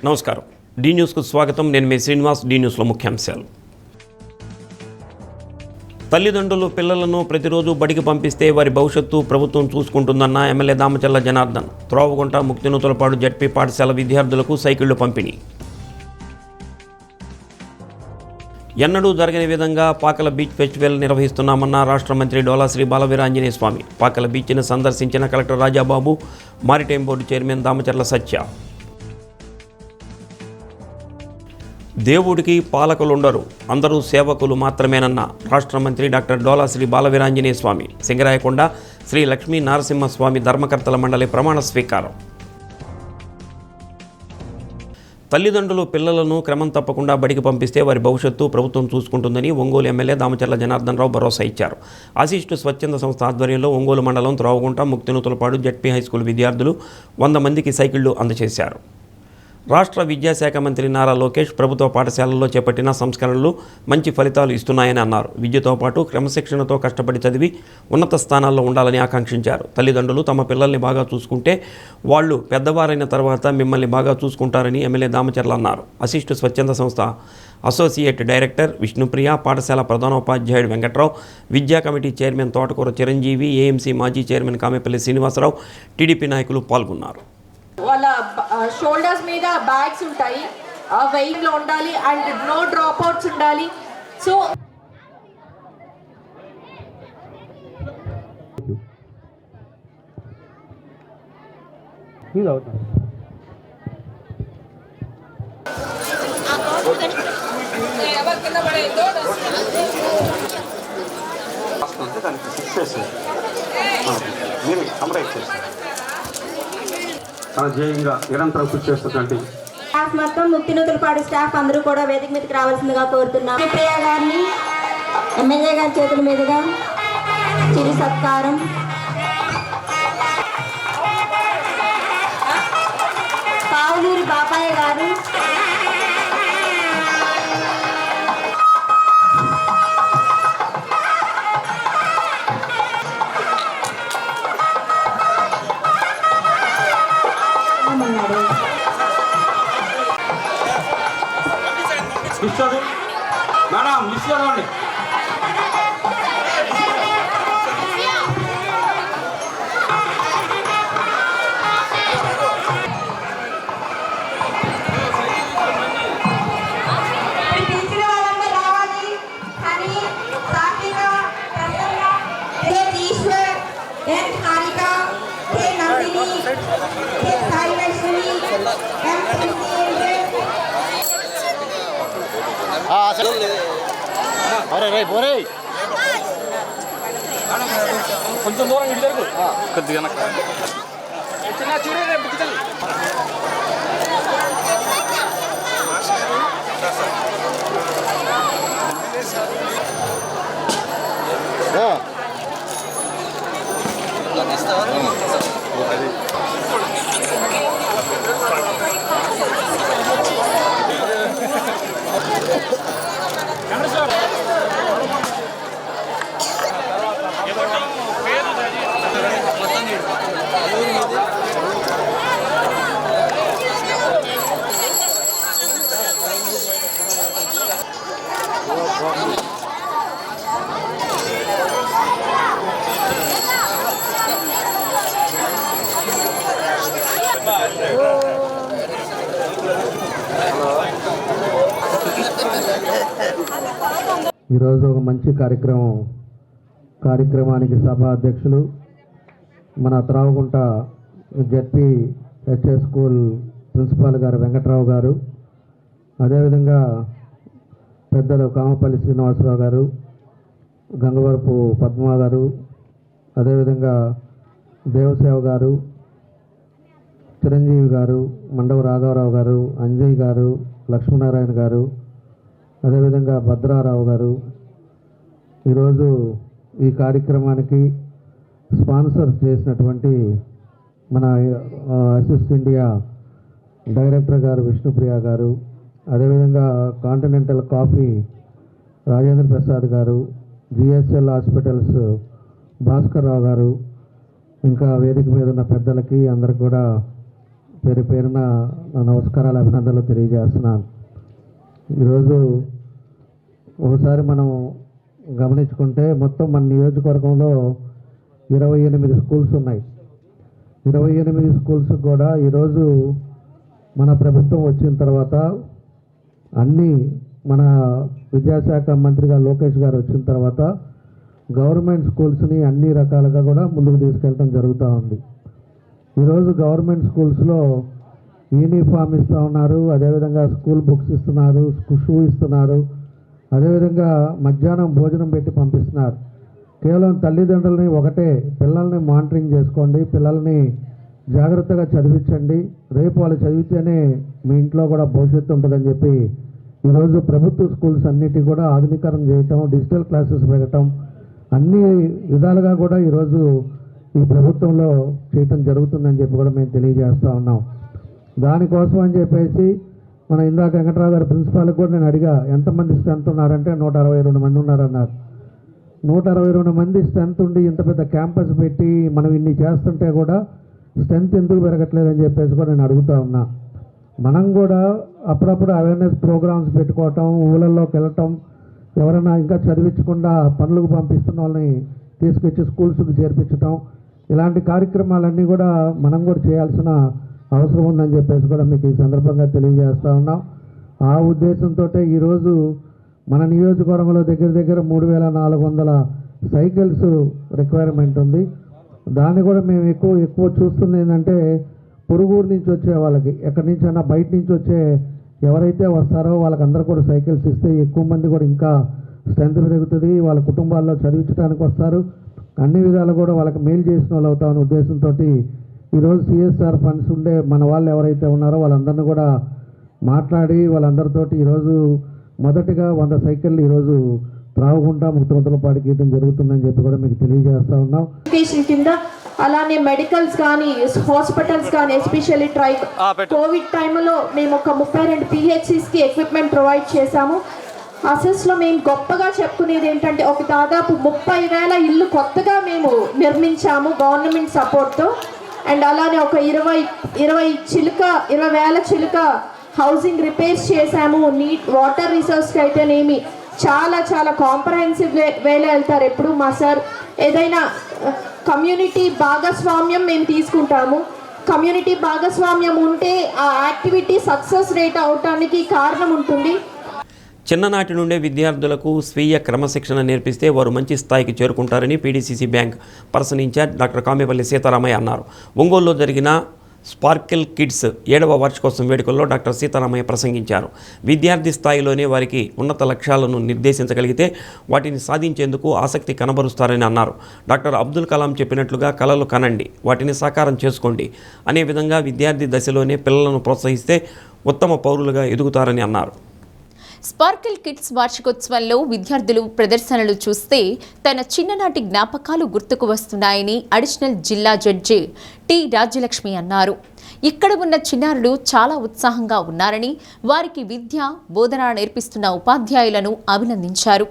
నమస్కారం. డి న్యూస్కు స్వాగతం. నేను మీ శ్రీనివాస్. డి న్యూస్లో ముఖ్యాంశాలు. తల్లిదండ్రులు పిల్లలను ప్రతిరోజు బడికి పంపిస్తే వారి భవిష్యత్తు ప్రభుత్వం చూసుకుంటుందన్న ఎమ్మెల్యే దామచర్ల జనార్దన్. త్రోవగుంట ముక్తినూతలపాడు జడ్పీ పాఠశాల విద్యార్థులకు సైకిళ్లు పంపిణీ. ఎన్నడూ జరగని విధంగా పాకల బీచ్ ఫెస్టివల్ నిర్వహిస్తున్నామన్న రాష్ట్ర మంత్రి డోలా శ్రీ బాలవీరాంజనేయ స్వామి. పాకల బీచ్ను సందర్శించిన collector Rajababu, maritime board chairman Damacharla Satya. దేవుడికి పాలకులుండరు, అందరూ సేవకులు మాత్రమేనన్న రాష్ట్ర మంత్రి డాక్టర్ డోలా శ్రీ బాలవీరాంజనేయ స్వామి. సింగరాయకొండ శ్రీ లక్ష్మీ నరసింహస్వామి ధర్మకర్తల మండలి ప్రమాణ స్వీకారం. తల్లిదండ్రులు పిల్లలను క్రమం తప్పకుండా బడికి పంపిస్తే వారి భవిష్యత్తు ప్రభుత్వం చూసుకుంటుందని ఒంగోలు ఎమ్మెల్యే దామచర్ల జనార్దన్ రావు భరోసా ఇచ్చారు. ఆశిష్టు స్వచ్ఛంద సంస్థ ఆధ్వర్యంలో ఒంగోలు మండలం త్రోవగుంట ముక్తినూతలపాడు జడ్పీ హైస్కూల్ విద్యార్థులు 100 మందికి సైకిళ్లు అందజేశారు. రాష్ట్ర విద్యాశాఖ మంత్రి నారా లోకేష్ ప్రభుత్వ పాఠశాలల్లో చేపట్టిన సంస్కరణలు మంచి ఫలితాలు ఇస్తున్నాయని అన్నారు. విద్యతో పాటు క్రమశిక్షణతో కష్టపడి చదివి ఉన్నత స్థానాల్లో ఉండాలని ఆకాంక్షించారు. తల్లిదండ్రులు తమ పిల్లల్ని బాగా చూసుకుంటే వాళ్ళు పెద్దవారైన తర్వాత మిమ్మల్ని బాగా చూసుకుంటారని ఎమ్మెల్యే దామచర్ల అన్నారు. అసిస్టు స్వచ్ఛంద సంస్థ అసోసియేట్ డైరెక్టర్ విష్ణుప్రియ, పాఠశాల ప్రధానోపాధ్యాయుడు వెంకట్రావు, విద్యా కమిటీ చైర్మన్ తోటకూర చిరంజీవి, ఏఎంసీ మాజీ చైర్మన్ కామెపల్లి శ్రీనివాసరావు, టీడీపీ నాయకులు పాల్గొన్నారు. వాళ్ళ షోల్డర్స్ మీద బ్యాగ్స్ ఉంటాయి, ఆ వెయిట్లో ఉండాలి అండ్ నో డ్రాప్ అవుట్స్ ఉండాలి. సో ధ్యేయంగా నిరంతరం కృషి చేస్తున్నటువంటి స్టాఫ్ మొత్తం ముక్తినూతలపాడు స్టాఫ్ అందరూ కూడా వేదిక మీదకి రావాల్సిందిగా కోరుతున్నాం. ప్రియ గారిని ఎమ్మెల్యే గారి చేతుల మీదుగా చిరు సత్కారం. పావులూరి బాబాయ్ గారు, మేడం మిస్ చదవండి. కొంచెం దూరం ఇటు కొద్దిగా ఈరోజు ఒక మంచి కార్యక్రమానికి సభా అధ్యక్షులు మన త్రావగుంట జడ్పీ హెచ్ఎస్ స్కూల్ ప్రిన్సిపాల్ గారు వెంకట్రావు గారు, అదేవిధంగా పెద్దలు కామపల్లి శ్రీనివాసరావు గారు, గంగవరపు పద్మ గారు, అదేవిధంగా దేవసేవ గారు, చిరంజీవి గారు, మండవ రాఘవరావు గారు, అంజయ్ గారు, లక్ష్మీనారాయణ గారు, అదేవిధంగా భద్రారావు గారు ఈరోజు ఈ కార్యక్రమానికి స్పాన్సర్ చేసినటువంటి మన అసిస్ట్ ఇండియా డైరెక్టర్ గారు విష్ణుప్రియ గారు, అదేవిధంగా కాంటినెంటల్ కాఫీ రాజేంద్ర ప్రసాద్ గారు, జిఎస్ఎల్ హాస్పిటల్స్ భాస్కర్ రావు గారు, ఇంకా వేదిక మీద ఉన్న పెద్దలకి అందరికి కూడా పేరు పేరున నా నమస్కారాలు, అభినందనలు తెలియజేస్తున్నాను. ఈరోజు ఒకసారి మనం గమనించుకుంటే మొత్తం మన నియోజకవర్గంలో 28 స్కూల్స్ ఉన్నాయి. 28 స్కూల్స్ కూడా ఈరోజు మన ప్రభుత్వం వచ్చిన తర్వాత అన్నీ మన విద్యాశాఖ మంత్రిగా లోకేష్ గారు వచ్చిన తర్వాత గవర్నమెంట్ స్కూల్స్ని అన్ని రకాలుగా కూడా ముందుకు తీసుకెళ్ళడం జరుగుతూ ఉంది. ఈరోజు గవర్నమెంట్ స్కూల్స్లో యూనిఫామ్ ఇస్తూ ఉన్నారు, అదేవిధంగా స్కూల్ బుక్స్ ఇస్తున్నారు, షూ ఇస్తున్నారు, అదేవిధంగా మధ్యాహ్నం భోజనం పెట్టి పంపిస్తున్నారు. కేవలం తల్లిదండ్రులని ఒకటే, పిల్లల్ని మానిటరింగ్ చేసుకోండి, పిల్లల్ని జాగ్రత్తగా చదివించండి, రేపు వాళ్ళు చదివితేనే మీ ఇంట్లో కూడా భవిష్యత్తు ఉంటుందని చెప్పి ఈరోజు ప్రభుత్వ స్కూల్స్ అన్నిటి కూడా ఆధునీకరణ చేయటం, డిజిటల్ క్లాసెస్ పెట్టడం, అన్ని విధాలుగా కూడా ఈరోజు ఈ ప్రభుత్వంలో చేయటం జరుగుతుందని చెప్పి కూడా మేము తెలియజేస్తూ ఉన్నాం. దానికోసం అని చెప్పేసి మన ఇందాక వెంకట్రావు గారు ప్రిన్సిపాల్కి కూడా నేను అడిగా, ఎంతమంది స్ట్రెంత్ ఉన్నారంటే 162 మంది ఉన్నారన్నారు. 162 మంది స్ట్రెంత్ ఉండి ఇంత పెద్ద క్యాంపస్ పెట్టి మనం ఇన్ని చేస్తుంటే కూడా స్ట్రెంత్ ఎందుకు పెరగట్లేదని చెప్పేసి కూడా నేను అడుగుతూ ఉన్నా. మనం కూడా అప్పుడప్పుడు అవేర్నెస్ ప్రోగ్రామ్స్ పెట్టుకోవటం, ఊళ్ళల్లోకి వెళ్ళటం, ఎవరైనా ఇంకా చదివించకుండా పనులకు పంపిస్తున్న వాళ్ళని తీసుకొచ్చి స్కూల్స్కి చేర్పించటం, ఇలాంటి కార్యక్రమాలన్నీ కూడా మనం కూడా చేయాల్సిన అవసరం ఉందని చెప్పేసి కూడా మీకు ఈ సందర్భంగా తెలియజేస్తూ ఉన్నాం. ఆ ఉద్దేశంతో ఈరోజు మన నియోజకవర్గంలో దగ్గర దగ్గర 3400 సైకిల్స్ రిక్వైర్మెంట్ ఉంది. దాన్ని కూడా మేము ఎక్కువ చూస్తుంది ఏంటంటే పొరుగురు నుంచి వచ్చే వాళ్ళకి, ఎక్కడి నుంచైనా బయట నుంచి వచ్చే ఎవరైతే వస్తారో వాళ్ళకందరూ కూడా సైకిల్స్ ఇస్తే ఎక్కువ మంది కూడా ఇంకా స్ట్రెంత్ పెరుగుతుంది, వాళ్ళ కుటుంబాల్లో చదివించడానికి వస్తారు, అన్ని విధాలు కూడా వాళ్ళకి మేలు చేసిన వాళ్ళు అవుతామనే ఉద్దేశంతో ఈరోజు సిఎస్ఆర్ ఫండ్స్ ఉండే మన వాళ్ళు ఎవరైతే ఉన్నారో వాళ్ళందరినీ కూడా మాట్లాడి వాళ్ళందరితోటి ఈరోజు మొదటిగా 100 సైకిళ్ళు ఈరోజు త్రాగుకుంట ముక్తమంతులపాటికి ఇవ్వడం జరుగుతుందని చెప్పి కూడా మీకు తెలియజేస్తూ ఉన్నాం. ఎడ్యుకేషన్ కింద అలానే మెడికల్స్ కానీ హాస్పిటల్స్ కానీ ఎస్పెషల్లీ కోవిడ్ టైంలో మేము ఒక 32 PHCస్కి ఎక్విప్మెంట్ ప్రొవైడ్ చేశాము. అసెస్లో మేము గొప్పగా చెప్పుకునేది ఏంటంటే ఒక దాదాపు 30,000 ఇల్లు కొత్తగా మేము నిర్మించాము గవర్నమెంట్ సపోర్ట్తో. అండ్ అలానే ఒక 20,000 చిలుక హౌసింగ్ రిపేర్స్ చేశాము. నీట్ వాటర్ రిసోర్స్కి అయితేనేమి చాలా చాలా కాంప్రహెన్సివ్ వేలో వెళ్తారు ఎప్పుడు మా సార్. ఏదైనా కమ్యూనిటీ భాగస్వామ్యం మేము తీసుకుంటాము. కమ్యూనిటీ భాగస్వామ్యం ఉంటే ఆ యాక్టివిటీ సక్సెస్ రేట్ అవటానికి కారణం ఉంటుంది. చిన్ననాటి నుండే విద్యార్థులకు స్వీయ క్రమశిక్షణ నేర్పిస్తే వారు మంచి స్థాయికి చేరుకుంటారని PDCC bank person incharge doctor Kamepalli Seetharamaiah అన్నారు. ఒంగోలులో జరిగిన స్పార్కిల్ కిడ్స్ 7వ వార్షికోత్సవం వేడుకల్లో డాక్టర్ సీతారామయ్య ప్రసంగించారు. విద్యార్థి స్థాయిలోనే వారికి ఉన్నత లక్ష్యాలను నిర్దేశించగలిగితే వాటిని సాధించేందుకు ఆసక్తి కనబరుస్తారని అన్నారు. డాక్టర్ అబ్దుల్ కలాం చెప్పినట్లుగా కలలు కనండి, వాటిని సాకారం చేసుకోండి అనే విధంగా విద్యార్థి దశలోనే పిల్లలను ప్రోత్సహిస్తే ఉత్తమ పౌరులుగా ఎదుగుతారని అన్నారు. స్పార్కిల్ కిడ్స్ వార్షికోత్సవంలో విద్యార్థులు ప్రదర్శనలు చూస్తే తన చిన్ననాటి జ్ఞాపకాలు గుర్తుకు వస్తున్నాయని అడిషనల్ జిల్లా జడ్జి టి రాజ్యలక్ష్మి అన్నారు. ఇక్కడ ఉన్న చిన్నారులు చాలా ఉత్సాహంగా ఉన్నారని, వారికి విద్య బోధన నేర్పిస్తున్న ఉపాధ్యాయులను అభినందించారు.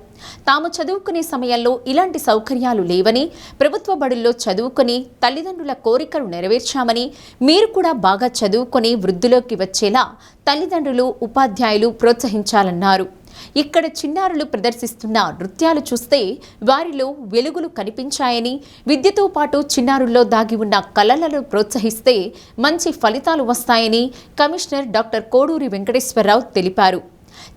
తాము చదువుకునే సమయంలో ఇలాంటి సౌకర్యాలు లేవని, ప్రభుత్వ బడుల్లో చదువుకొని తల్లిదండ్రుల కోరికలు నెరవేర్చామని, మీరు కూడా బాగా చదువుకొని వృద్ధిలోకి వచ్చేలా తల్లిదండ్రులు ఉపాధ్యాయులు ప్రోత్సహించాలన్నారు. ఇక్కడ చిన్నారులు ప్రదర్శిస్తున్న నృత్యాలు చూస్తే వారిలో వెలుగులు కనిపించాయని, విద్యతో పాటు చిన్నారుల్లో దాగి ఉన్న కళలను ప్రోత్సహిస్తే మంచి ఫలితాలు వస్తాయని కమిషనర్ డాక్టర్ కోడూరి వెంకటేశ్వరరావు తెలిపారు.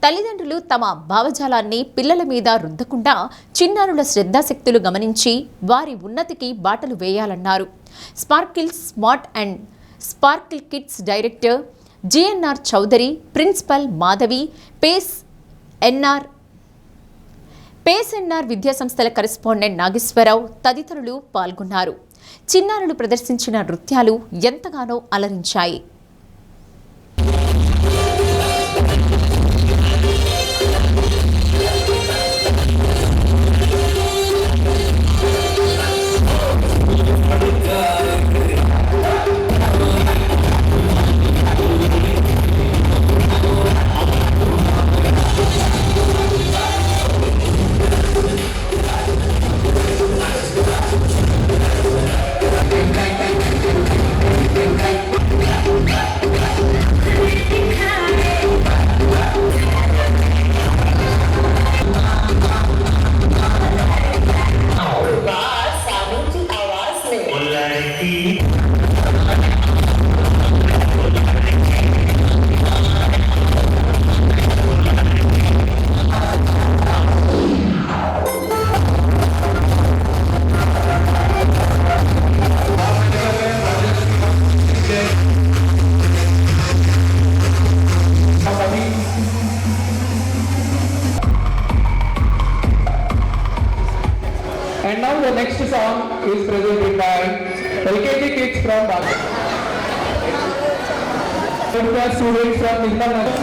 తల్లిదండ్రులు తమ భావజాలాన్ని పిల్లల మీద రుద్దకుండా చిన్నారుల శ్రద్ధాశక్తులు గమనించి వారి ఉన్నతికి బాటలు వేయాలన్నారు. Sparkle smart and sparkle kids director GNR Chowdary, principal Madhavi, pace NR విద్యాసంస్థల కరెస్పాండెంట్ నాగేశ్వరరావు తదితరులు పాల్గొన్నారు. చిన్నారులు ప్రదర్శించిన నృత్యాలు ఎంతగానో అలరించాయి. And now the next song is presented by LKG kids from Bangladesh. Students from Nizamnagar.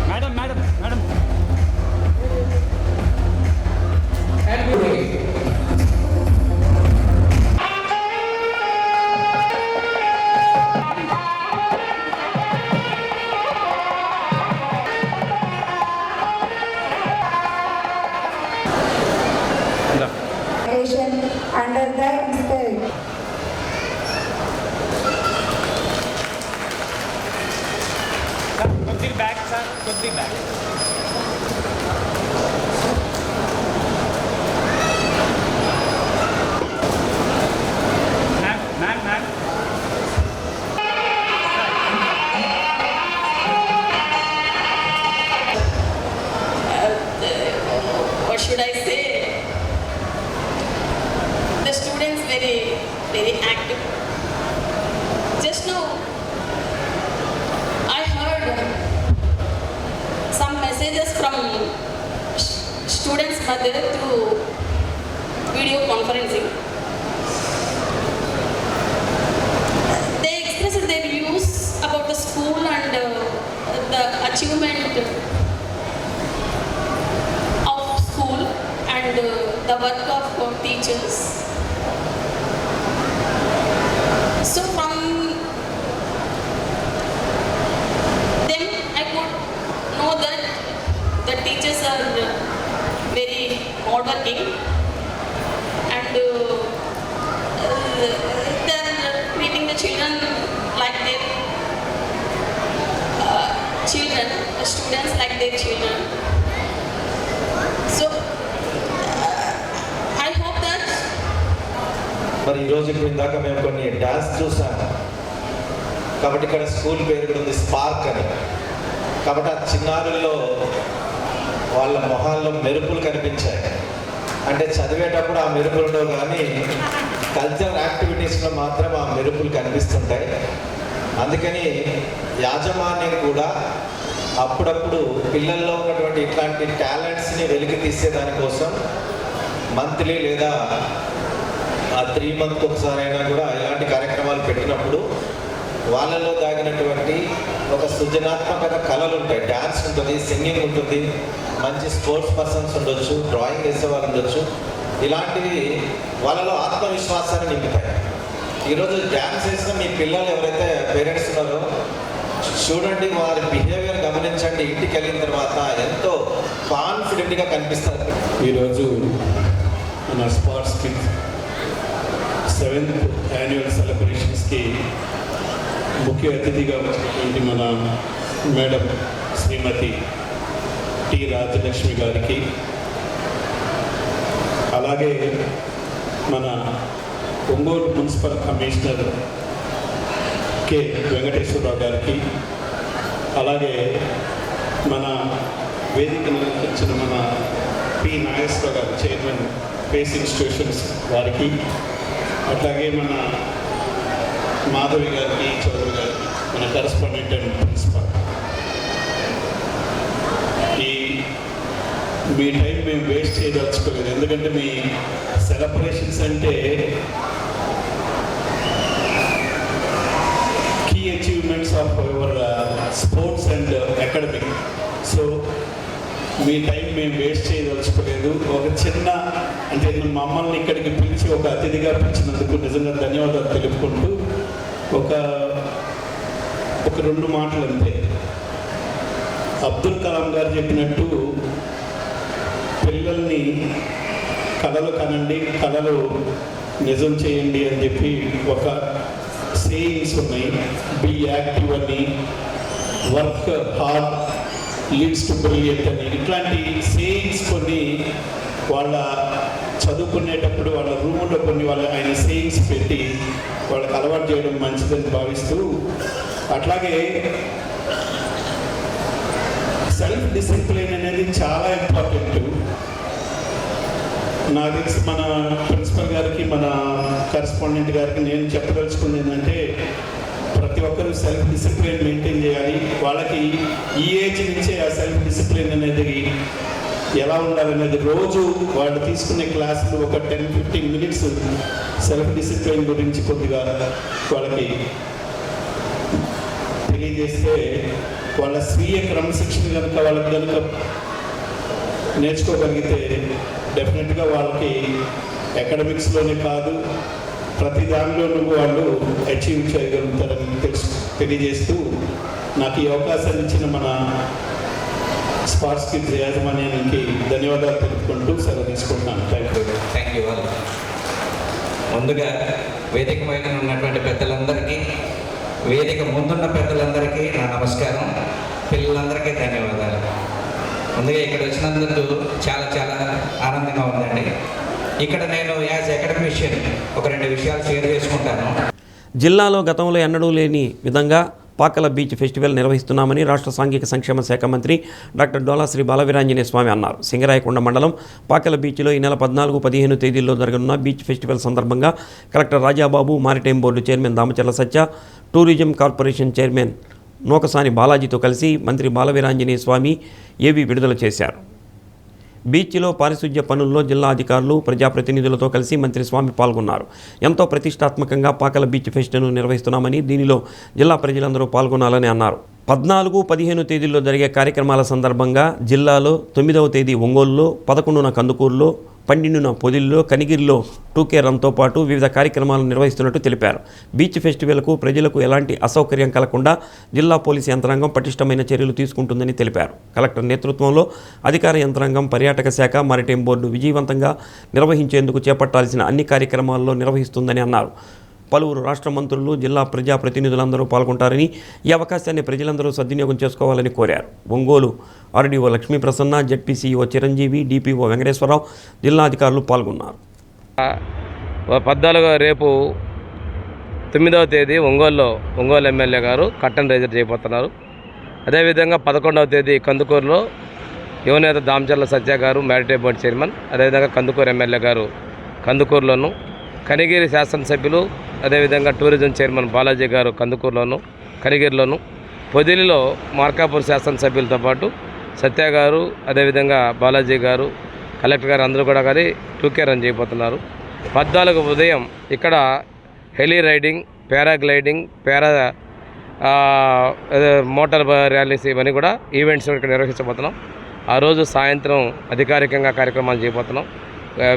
Madam madam madam under the spirit. కొద్దిగా back sir కొద్దిగా back ma'am ma'am what should I say? The students very active. Just now, I heard some messages from students' mother through video conferencing. They expressed their views about the school and the achievement of school and the work of teachers. So from them I could know that the teachers are very hardworking and they're treating the children like their children, the students like their children. So I hope that మరి ఈరోజు ఇప్పుడు ఇందాక మేము కొన్ని dance చూసాము కాబట్టి ఇక్కడ school పేరు కూడా ఉంది స్పార్క్ అని. కాబట్టి ఆ చిన్నారుల్లో వాళ్ళ మొహాల్లో మెరుపులు కనిపించాయి. అంటే చదివేటప్పుడు ఆ మెరుపులు ఉండవు కానీ కల్చరల్ యాక్టివిటీస్లో మాత్రం ఆ మెరుపులు కనిపిస్తుంటాయి. అందుకని యాజమాన్యం కూడా అప్పుడప్పుడు పిల్లల్లో ఉన్నటువంటి ఇట్లాంటి టాలెంట్స్ని వెలికి తీసే దానికోసం మంత్లీ లేదా ఆ 3 months ఒకసారి అయినా కూడా ఇలాంటి కార్యక్రమాలు పెట్టినప్పుడు వాళ్ళలో దాగినటువంటి ఒక సృజనాత్మకత కళలు ఉంటాయి. డ్యాన్స్ ఉంటుంది, సింగింగ్ ఉంటుంది, మంచి స్పోర్ట్స్ పర్సన్స్ ఉండొచ్చు, డ్రాయింగ్ వేసేవాళ్ళు ఉండొచ్చు. ఇలాంటివి వాళ్ళలో ఆత్మవిశ్వాసాన్ని నింపుతాయి. ఈరోజు డ్యాన్స్ వేసిన మీ పిల్లలు ఎవరైతే పేరెంట్స్ ఉన్నారో చూడండి, వారి బిహేవియర్ గమనించండి. ఇంటికి వెళ్ళిన తర్వాత ఎంతో కాన్ఫిడెంట్గా కనిపిస్తారు. ఈరోజు మన స్పోర్ట్స్ కిడ్స్ 7th యాన్యువల్ సెలబ్రేషన్స్కి ముఖ్య అతిథిగా వచ్చినటువంటి మన మేడం శ్రీమతి టి రాజలక్ష్మి గారికి, అలాగే మన Ongole municipal commissioner K Venkateswararao గారికి, అలాగే మన వేదికను అలంకరించిన మన పి నాగేశ్వరరావు గారు చైర్మన్ పేస్ ఇన్స్టిట్యూషన్స్ వారికి, అట్లాగే మన మాధవి గారికి, చౌదరి గారికి, మన కరస్పాండెంట్ అండ్ ప్రిన్సిపల్. మీ టైం మేము వేస్ట్ చేయదలుచుకోలేదు. ఎందుకంటే మీ సెలబ్రేషన్స్ అంటే key achievements of your sports and academic. So మీ టైం మేము వేస్ట్ చేయదలుచుకోలేదు. ఒక చిన్న అంటే మమ్మల్ని ఇక్కడికి పిలిచి ఒక అతిథిగా పిలిచినందుకు నిజంగా ధన్యవాదాలు తెలుపుకుంటూ ఒక 2 మాటలు అంతే. అబ్దుల్ కలాం గారు చెప్పినట్టు పిల్లల్ని కళలు కనండి, కళలు నిజం చేయండి అని చెప్పి ఒక సేయింగ్స్ ఉన్నాయి. బీ యాక్టివ్ అని, work hard leads to brilliant అని, ఇట్లాంటి సేయింగ్స్ కొన్ని వాళ్ళ చదువుకునేటప్పుడు వాళ్ళ రూమ్లో కొన్ని ఆయన సేయింగ్స్ పెట్టి వాళ్ళకి అలవాటు చేయడం మంచిదని భావిస్తూ, అట్లాగే సెల్ఫ్ డిసిప్లిన్ అనేది చాలా ఇంపార్టెంట్. నాకు తెలిసి మన ప్రిన్సిపల్ గారికి, మన కరెస్పాండెంట్ గారికి నేను చెప్పదలుచుకుంది ఏంటంటే, ప్రతి ఒక్కరూ సెల్ఫ్ డిసిప్లిన్ మెయింటైన్ చేయాలి. వాళ్ళకి ఈ ఏజ్ నుంచే ఆ సెల్ఫ్ డిసిప్లిన్ అనేది ఎలా ఉండాలనేది రోజు వాళ్ళు తీసుకునే క్లాసులు ఒక 10-15 మినిట్స్ సెల్ఫ్ డిసిప్లిన్ గురించి కొద్దిగా వాళ్ళకి తెలియజేస్తే, వాళ్ళ స్వీయ క్రమశిక్షణ కనుక వాళ్ళకి కనుక నేర్చుకోగలిగితే డెఫినెట్గా వాళ్ళకి అకాడమిక్స్లోనే కాదు ప్రతి దానిలోనూ వాళ్ళు అచీవ్ చేయగలుగుతారని తెలియజేస్తూ, నాకు ఈ అవకాశాన్ని ఇచ్చిన మన స్పార్క్స్ కిడ్స్ యాజమాన్యానికి ధన్యవాదాలు తెలుపుకుంటూ సెలవు తీసుకుంటున్నాను. Thank you. ముందుగా వేదిక పైన ఉన్నటువంటి పెద్దలందరికీ, వేదిక ముందున్న పెద్దలందరికీ నా నమస్కారం. పిల్లలందరికీ ధన్యవాదాలు. ముందుగా ఇక్కడ వచ్చినందుకు చాలా చాలా ఆనందంగా ఉందండి. ఇక్కడ నేను యాజ్ అకాడమిషియన్ ఒక 2 విషయాలు షేర్ చేసుకుంటాను. జిల్లాలో గతంలో ఎన్నడూ లేని విధంగా పాకల బీచ్ ఫెస్టివల్ నిర్వహిస్తున్నామని రాష్ట్ర సాంఘిక సంక్షేమ శాఖ మంత్రి డాక్టర్ డోలా శ్రీ బాలవీరాంజనేయ స్వామి అన్నారు. సింగరాయకొండ మండలం పాకల బీచ్లో ఈ నెల 14-15 తేదీల్లో జరగనున్న బీచ్ ఫెస్టివల్ సందర్భంగా collector Rajababu, maritime board chairman Damacharla Satya, tourism corporation chairman Nukasani బాలాజీతో కలిసి మంత్రి బాలవీరాంజనేయ స్వామి ఏవీ విడుదల చేశారు. బీచ్లో పారిశుధ్య పనుల్లో జిల్లా అధికారులు, ప్రజాప్రతినిధులతో కలిసి మంత్రి స్వామి పాల్గొన్నారు. ఎంతో ప్రతిష్టాత్మకంగా పాకల బీచ్ ఫెస్ట్ను నిర్వహిస్తున్నామని, దీనిలో జిల్లా ప్రజలందరూ పాల్గొనాలని అన్నారు. 14-15 తేదీల్లో జరిగే కార్యక్రమాల సందర్భంగా జిల్లాలో 9వ తేదీ ఒంగోలులో, 11న కందుకూరులో, 12న పొదిలిలో, కనిగిరిలో 2K రన్తో పాటు వివిధ కార్యక్రమాలు నిర్వహిస్తున్నట్టు తెలిపారు. బీచ్ ఫెస్టివల్కు ప్రజలకు ఎలాంటి అసౌకర్యం కలగకుండా జిల్లా పోలీసు యంత్రాంగం పటిష్టమైన చర్యలు తీసుకుంటుందని తెలిపారు. కలెక్టర్ నేతృత్వంలో అధికార యంత్రాంగం, పర్యాటక శాఖ, మారిటైమ్ బోర్డు విజయవంతంగా నిర్వహించేందుకు చేపట్టాల్సిన అన్ని కార్యక్రమాల్లో నిర్వహిస్తుందని అన్నారు. పలువురు రాష్ట్ర మంత్రులు, జిల్లా ప్రజాప్రతినిధులందరూ పాల్గొంటారని, ఈ అవకాశాన్ని ప్రజలందరూ సద్వినియోగం చేసుకోవాలని కోరారు. Ongole RDO Lakshmiprasanna, ZPCEO Chiranjeevi, DPO Venkateswararao, జిల్లా అధికారులు పాల్గొన్నారు. 14 రేపు 9వ తేదీ ఒంగోలు ఎమ్మెల్యే గారు కట్టన్ రైజర్ చేయబోతున్నారు. అదేవిధంగా 11వ తేదీ కందుకూరులో యువనేత దామచర్ల సత్య గారు, మ్యారిటైమ్ బోర్డు చైర్మన్, అదేవిధంగా కందుకూరు ఎమ్మెల్యే గారు కందుకూరులోను, కనిగిరి శాసనసభ్యులు, అదేవిధంగా టూరిజం చైర్మన్ బాలాజీ గారు కందుకూరులోను, కనిగిరిలోను, పొదిలిలో మార్కాపూర్ శాసనసభ్యులతో పాటు సత్య గారు, అదేవిధంగా బాలాజీ గారు, కలెక్టర్ గారు అందరూ కూడా కానీ 2K రన్ చేయబోతున్నారు. 14 ఉదయం ఇక్కడ heli riding, paragliding, motor rallies ఇవన్నీ కూడా ఈవెంట్స్ ఇక్కడ నిర్వహించబోతున్నాం. ఆ రోజు సాయంత్రం అధికారికంగా కార్యక్రమాలు చేయబోతున్నాం.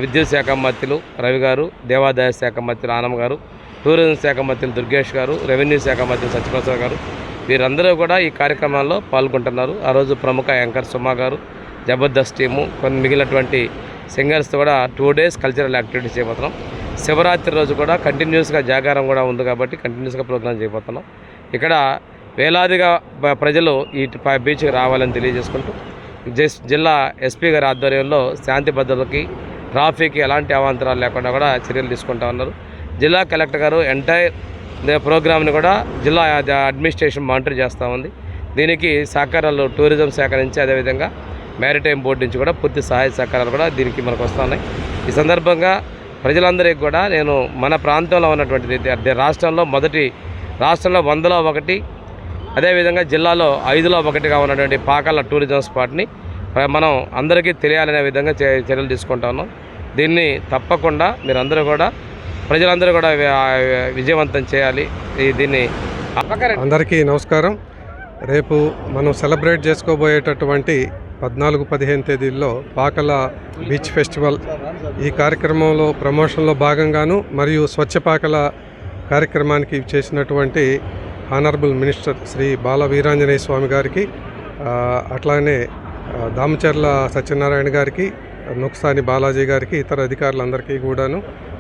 విద్యుత్ శాఖ మంత్రులు రవి గారు, దేవాదాయ శాఖ మంత్రులు ఆనం గారు, టూరిజం శాఖ మంత్రులు దుర్గేష్ గారు, రెవెన్యూ శాఖ మంత్రి సత్యప్రసాద్ గారు, వీరందరూ కూడా ఈ కార్యక్రమాల్లో పాల్గొంటున్నారు. ఆ రోజు ప్రముఖ యాంకర్ సుమా గారు, జబర్దస్త్ టీము, కొన్ని మిగిలినటువంటి సింగర్స్తో కూడా 2 days కల్చరల్ యాక్టివిటీస్ చేయబోతున్నాం. శివరాత్రి రోజు కూడా కంటిన్యూస్గా జాగారం కూడా ఉంది కాబట్టి కంటిన్యూస్గా ప్రోగ్రామ్ చేయబోతున్నాం. ఇక్కడ వేలాదిగా ప్రజలు ఈ బీచ్కి రావాలని తెలియజేసుకుంటూ జిల్లా ఎస్పీ గారి ఆధ్వర్యంలో శాంతి భద్రతకి, ట్రాఫిక్కి ఎలాంటి అవాంతరాలు లేకుండా కూడా చర్యలు తీసుకుంటా ఉన్నారు. జిల్లా కలెక్టర్ గారు ఎంటైర్ ప్రోగ్రామ్ని కూడా జిల్లా అడ్మినిస్ట్రేషన్ మానిటర్ చేస్తూ ఉంది. దీనికి సహకారాలు టూరిజం శాఖ నుంచి, అదేవిధంగా మ్యారిటైమ్ బోర్డు నుంచి కూడా పూర్తి సహాయ సహకారాలు కూడా దీనికి మనకు వస్తూ ఉన్నాయి. ఈ సందర్భంగా ప్రజలందరికీ కూడా నేను మన ప్రాంతంలో ఉన్నటువంటి రాష్ట్రంలో 100లో 1, అదేవిధంగా జిల్లాలో 5లో 1గా ఉన్నటువంటి పాకాల టూరిజం స్పాట్ని మనం అందరికీ తెలియాలనే విధంగా చర్యలు తీసుకుంటా ఉన్నాం. దీన్ని తప్పకుండా మీరందరూ కూడా, ప్రజలందరూ కూడా విజయవంతం చేయాలి. దీన్ని అందరికీ నమస్కారం. రేపు మనం సెలబ్రేట్ చేసుకోబోయేటటువంటి 14-15 తేదీల్లో పాకల బీచ్ ఫెస్టివల్, ఈ కార్యక్రమంలో ప్రమోషన్లో భాగంగాను మరియు స్వచ్ఛ పాకల కార్యక్రమానికి చేసినటువంటి ఆనరబుల్ మినిస్టర్ శ్రీ బాల వీరాంజనేయ స్వామి గారికి, అట్లానే దామచర్ల సత్యనారాయణ గారికి, నుక్సాని బాలాజీ గారికి, ఇతర అధికారులందరికీ కూడాను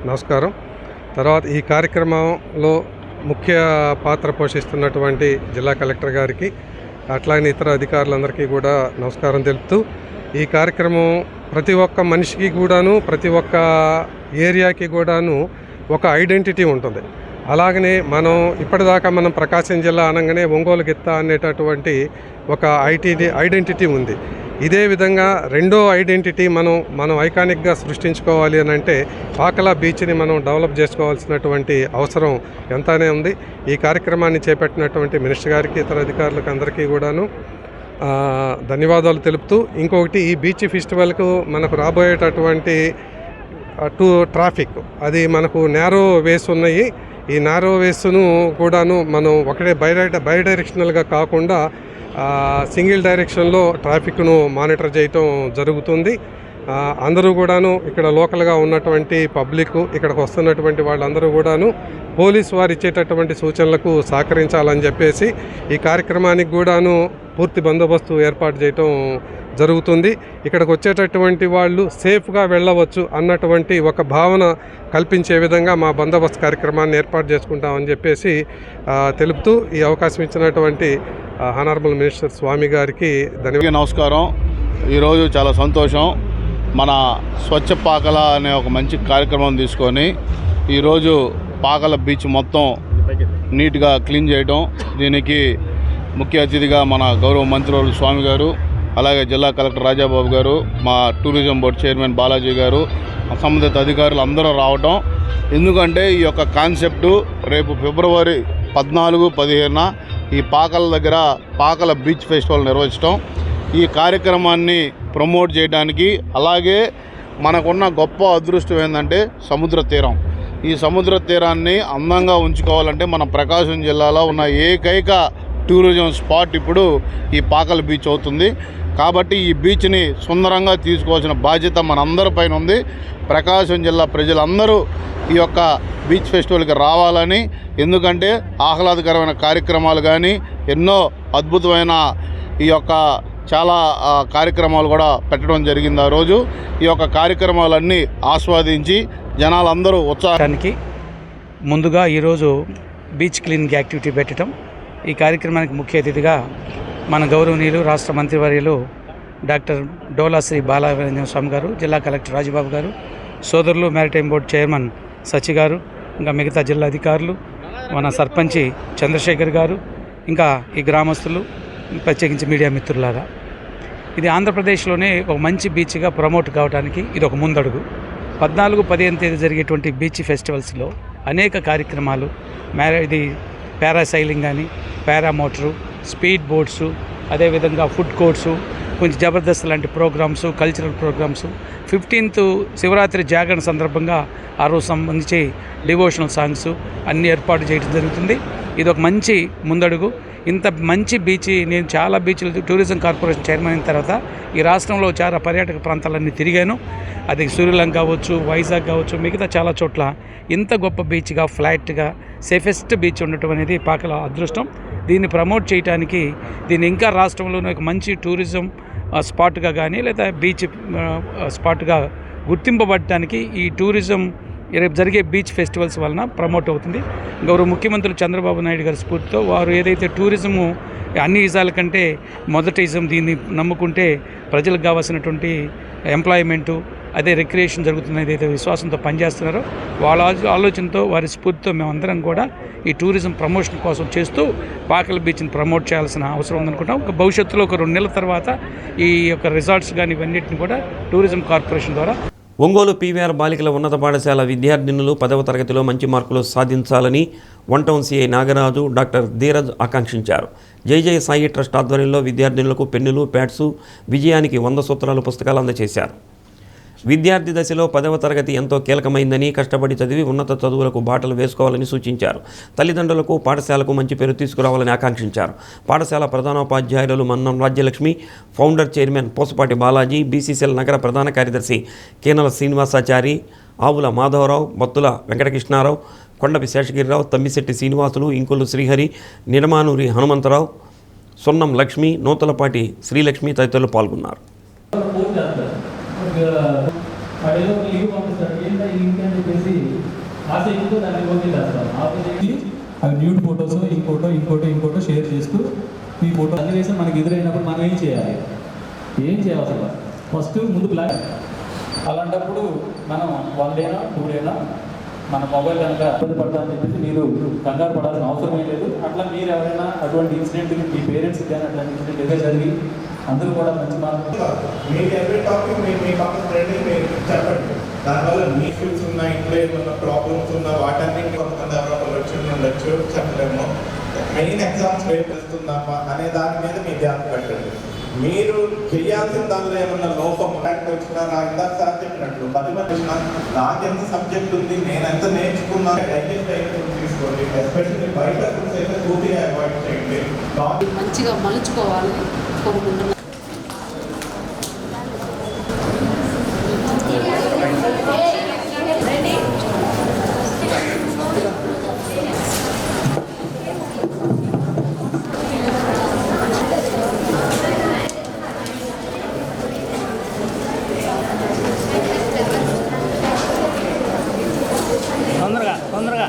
నమస్కారం. తర్వాత ఈ కార్యక్రమంలో ముఖ్య పాత్ర పోషిస్తున్నటువంటి జిల్లా కలెక్టర్ గారికి, అట్లాగే ఇతర అధికారులందరికీ కూడా నమస్కారం తెలుపుతూ, ఈ కార్యక్రమం ప్రతి ఒక్క మనిషికి కూడాను, ప్రతి ఒక్క ఏరియాకి కూడాను ఒక ఐడెంటిటీ ఉంటుంది. అలాగనే మనం ఇప్పటిదాకా మనం ప్రకాశం జిల్లా అనగానే ఒంగోలు గిత్త అనేటటువంటి ఒక ఐడెంటిటీ ఉంది. ఇదే విధంగా రెండో ఐడెంటిటీ మనం ఐకానిక్గా సృష్టించుకోవాలి అని అంటే పాకల బీచ్ని మనం డెవలప్ చేసుకోవాల్సినటువంటి అవసరం ఎంతనే ఉంది. ఈ కార్యక్రమాన్ని చేపట్టినటువంటి మినిస్టర్ గారికి, ఇతర అధికారులకు అందరికీ కూడాను ధన్యవాదాలు తెలుపుతూ, ఇంకొకటి ఈ బీచ్ ఫెస్టివల్కు మనకు రాబోయేటటువంటి ట్రాఫిక్ అది మనకు నేరో వేస్ ఉన్నాయి. ఈ నేరో వేస్ను కూడాను మనం ఒకటే బై డైరెక్షనల్గా కాకుండా సింగిల్ డైరెక్షన్లో ట్రాఫిక్ను మానిటర్ చేయటం జరుగుతుంది. అందరూ కూడాను ఇక్కడ లోకల్గా ఉన్నటువంటి పబ్లిక్, ఇక్కడికి వస్తున్నటువంటి వాళ్ళందరూ కూడాను పోలీసు వారు ఇచ్చేటటువంటి సూచనలకు సహకరించాలని చెప్పేసి ఈ కార్యక్రమానికి కూడాను పూర్తి బందోబస్తు ఏర్పాటు చేయటం జరుగుతుంది. ఇక్కడికి వచ్చేటటువంటి వాళ్ళు సేఫ్గా వెళ్ళవచ్చు అన్నటువంటి ఒక భావన కల్పించే విధంగా మా బందోబస్తు కార్యక్రమాన్ని ఏర్పాటు చేసుకుంటామని చెప్పేసి తెలుపుతూ, ఈ అవకాశం ఇచ్చినటువంటి హానరబుల్ మినిస్టర్ స్వామి గారికి ధన్యవాదాలు. నమస్కారం. ఈరోజు చాలా సంతోషం. మన స్వచ్ఛ పాకల అనే ఒక మంచి కార్యక్రమం తీసుకొని ఈరోజు పాకల బీచ్ మొత్తం నీట్గా క్లీన్ చేయడం, దీనికి ముఖ్య అతిథిగా మన గౌరవ మంత్రివర్యులు స్వామి గారు, అలాగే జిల్లా కలెక్టర్ రాజాబాబు గారు, మా టూరిజం బోర్డు చైర్మన్ బాలాజీ గారు, సంబంధిత అధికారులు అందరూ రావటం. ఎందుకంటే ఈ యొక్క కాన్సెప్టు రేపు ఫిబ్రవరి 14-15 ఈ పాకల దగ్గర పాకల బీచ్ ఫెస్టివల్ నిర్వహించడం, ఈ కార్యక్రమాన్ని ప్రమోట్ చేయడానికి, అలాగే మనకున్న గొప్ప అదృష్టం ఏంటంటే సముద్ర తీరం. ఈ సముద్ర తీరాన్ని అందంగా ఉంచుకోవాలంటే మన ప్రకాశం జిల్లాలో ఉన్న ఏకైక టూరిజం స్పాట్ ఇప్పుడు ఈ పాకల బీచ్ అవుతుంది. కాబట్టి ఈ బీచ్ని సుందరంగా తీసుకోవాల్సిన బాధ్యత మనందరిపైన ఉంది. ప్రకాశం జిల్లా ప్రజలందరూ ఈ యొక్క బీచ్ ఫెస్టివల్కి రావాలని, ఎందుకంటే ఆహ్లాదకరమైన కార్యక్రమాలు కానీ ఎన్నో అద్భుతమైన ఈ యొక్క చాలా కార్యక్రమాలు కూడా పెట్టడం జరిగింది. ఆ రోజు ఈ యొక్క కార్యక్రమాలన్నీ ఆస్వాదించి జనాలందరూ ఉత్సాహానికి ముందుగా ఈరోజు బీచ్ క్లీనింగ్ యాక్టివిటీ పెట్టడం, ఈ కార్యక్రమానికి ముఖ్య అతిథిగా మన గౌరవనీయులు రాష్ట్ర మంత్రివర్యులు డాక్టర్ డోలా శ్రీ బాలవీరంజన స్వామి గారు, జిల్లా కలెక్టర్ రాజబాబు గారు, సోదరులు మ్యారిటైమ్ బోర్డు చైర్మన్ సచి గారు, ఇంకా మిగతా జిల్లా అధికారులు, మన సర్పంచి చంద్రశేఖర్ గారు, ఇంకా ఈ గ్రామస్తులు, ప్రత్యేకించి మీడియా మిత్రులారా, ఇది ఆంధ్రప్రదేశ్లోనే ఒక మంచి బీచ్గా ప్రమోట్ కావడానికి ఇది ఒక ముందడుగు. 14-15 తేదీ జరిగేటువంటి బీచ్ ఫెస్టివల్స్లో అనేక కార్యక్రమాలు, ఇది పారాసైలింగ్ కానీ, పారామోటరు, స్పీడ్ బోట్సు, అదేవిధంగా ఫుడ్ కోర్ట్సు, కొంచెం జబర్దస్త్ లాంటి programmes, cultural programmes, 15th Shivaratri జాగరణ సందర్భంగా ఆ రోజు సంబంధించి డివోషనల్ సాంగ్స్ అన్నీ ఏర్పాటు చేయడం జరుగుతుంది. ఇది ఒక మంచి ముందడుగు. ఇంత మంచి బీచ్, నేను చాలా బీచ్లు టూరిజం కార్పొరేషన్ చైర్మన్ అయిన తర్వాత ఈ రాష్ట్రంలో చాలా పర్యాటక ప్రాంతాలన్నీ తిరిగాను. అది సూర్యలంక కావచ్చు, వైజాగ్ కావచ్చు, మిగతా చాలా చోట్ల ఇంత గొప్ప బీచ్గా, ఫ్లాట్గా, సేఫెస్ట్ బీచ్ ఉండటం అనేది పాకల అదృష్టం. దీన్ని ప్రమోట్ చేయడానికి, దీన్ని ఇంకా రాష్ట్రంలోనే ఒక మంచి టూరిజం స్పాట్గా కానీ లేదా బీచ్ స్పాట్గా గుర్తింపబడటానికి ఈ టూరిజం రేపు జరిగే బీచ్ ఫెస్టివల్స్ వలన ప్రమోట్ అవుతుంది. గౌరవ ముఖ్యమంత్రి చంద్రబాబు నాయుడు గారి స్ఫూర్తితో వారు ఏదైతే టూరిజము అన్ని ఇజాల కంటే మొదటి ఇజం, దీన్ని నమ్ముకుంటే ప్రజలకు కావాల్సినటువంటి ఎంప్లాయ్మెంటు, అదే రిక్రియేషన్ జరుగుతున్న ఏదైతే విశ్వాసంతో పనిచేస్తున్నారో వాళ్ళ ఆలోచనతో, వారి స్ఫూర్తితో మేమందరం కూడా ఈ టూరిజం ప్రమోషన్ కోసం చేస్తూ పాకల బీచ్ని ప్రమోట్ చేయాల్సిన అవసరం ఉందనుకుంటాం. భవిష్యత్తులో ఒక 2 నెలల తర్వాత ఈ యొక్క రిసార్ట్స్ కానీ ఇవన్నిటిని కూడా టూరిజం కార్పొరేషన్ ద్వారా. ఒంగోలు పీవీఆర్ బాలికల ఉన్నత పాఠశాల విద్యార్థినులు 10వ తరగతిలో మంచి మార్కులు సాధించాలని one town CI Nagaraju, doctor Dheeraj ఆకాంక్షించారు. జై సాయి ట్రస్ట్ ఆధ్వర్యంలో విద్యార్థినులకు పెన్నులు, ప్యాడ్స్, విజయానికి 100 సూత్రాలు పుస్తకాలు అందజేశారు. విద్యార్థి దశలో 10వ తరగతి ఎంతో కీలకమైందని, కష్టపడి చదివి ఉన్నత చదువులకు బాటలు వేసుకోవాలని సూచించారు. తల్లిదండ్రులకు, పాఠశాలకు మంచి పేరు తీసుకురావాలని ఆకాంక్షించారు. పాఠశాల ప్రధానోపాధ్యాయులు Mannam Rajyalakshmi, founder chairman Posapati Balaji, BCCL నగర ప్రధాన కార్యదర్శి కేనల శ్రీనివాసాచారి, ఆవుల మాధవరావు, బత్తుల వెంకటకృష్ణారావు, కొండపి శేషగిరిరావు, తమ్మిశెట్టి శ్రీనివాసులు, ఇంకొల్లు శ్రీహరి, నిడమానూరి హనుమంతరావు, సున్నం లక్ష్మి, నూతలపాటి శ్రీలక్ష్మి తదితరులు పాల్గొన్నారు. వాడేదో లింక్ పంపిస్తాడు, ఏంటో ఈ లింక్ అని చెప్పేసి ఆసక్తితో దాన్ని ఓపెన్ చేస్తాం. అవి న్యూడ్ ఫొటోస్ ఇంకోటో షేర్ చేస్తూ ఈ ఫోటో సన్నివేశం మనకి ఎదురైనప్పుడు మనం ఏం చేయాలి అసలు ఫస్ట్ ముందు ప్లాన్. అలాంటప్పుడు మనం 1 డేనా 2 డేనా మన మొబైల్ కనుక ఇబ్బంది పడతామని చెప్పేసి మీరు కంగారు పడాల్సిన అవసరమే లేదు. అట్లా మీరు ఎవరైనా అటువంటి ఇన్సిడెంట్ మీ పేరెంట్స్కి కానీ అట్లాంటి ఇన్సిడెంట్ ఏదో జరిగి అందరూ కూడా మంచి మార్కులు మీకు ఎవరి టాపిక్ మీ పక్కన ఫ్రెండ్కి మీరు చెప్పండి. దానివల్ల మీ ఇష్యూస్ ఉన్న ఇంట్లో ఏమన్నా ప్రాబ్లమ్స్ ఉన్న వాటన్నింటి కొంతమంది ఎవరొకరు వచ్చి ఉండొచ్చు, చెప్పలేము. మెయిన్ ఎగ్జామ్స్ రేపు వెళ్తుందామా అనే దాని మీద మీ ధ్యానం పెట్టండి. మీరు చేయాల్సిన దానిలో ఏమన్నా లోపం వచ్చినా నా ఇందాక సార్ చెప్పినట్లు 10 మంది వచ్చినా నాకెంత సబ్జెక్ట్ ఉంది, నేను ఎంత నేర్చుకున్నా డైజెస్ట్ అయినట్టు తీసుకోండి. ఎస్పెషల్లీ బయట ఫుడ్స్ అయితే పూర్తిగా అవాయిడ్ చేయండి. మంచిగా మలుచుకోవాలి కోరుకుంటున్నాను. తొందరగా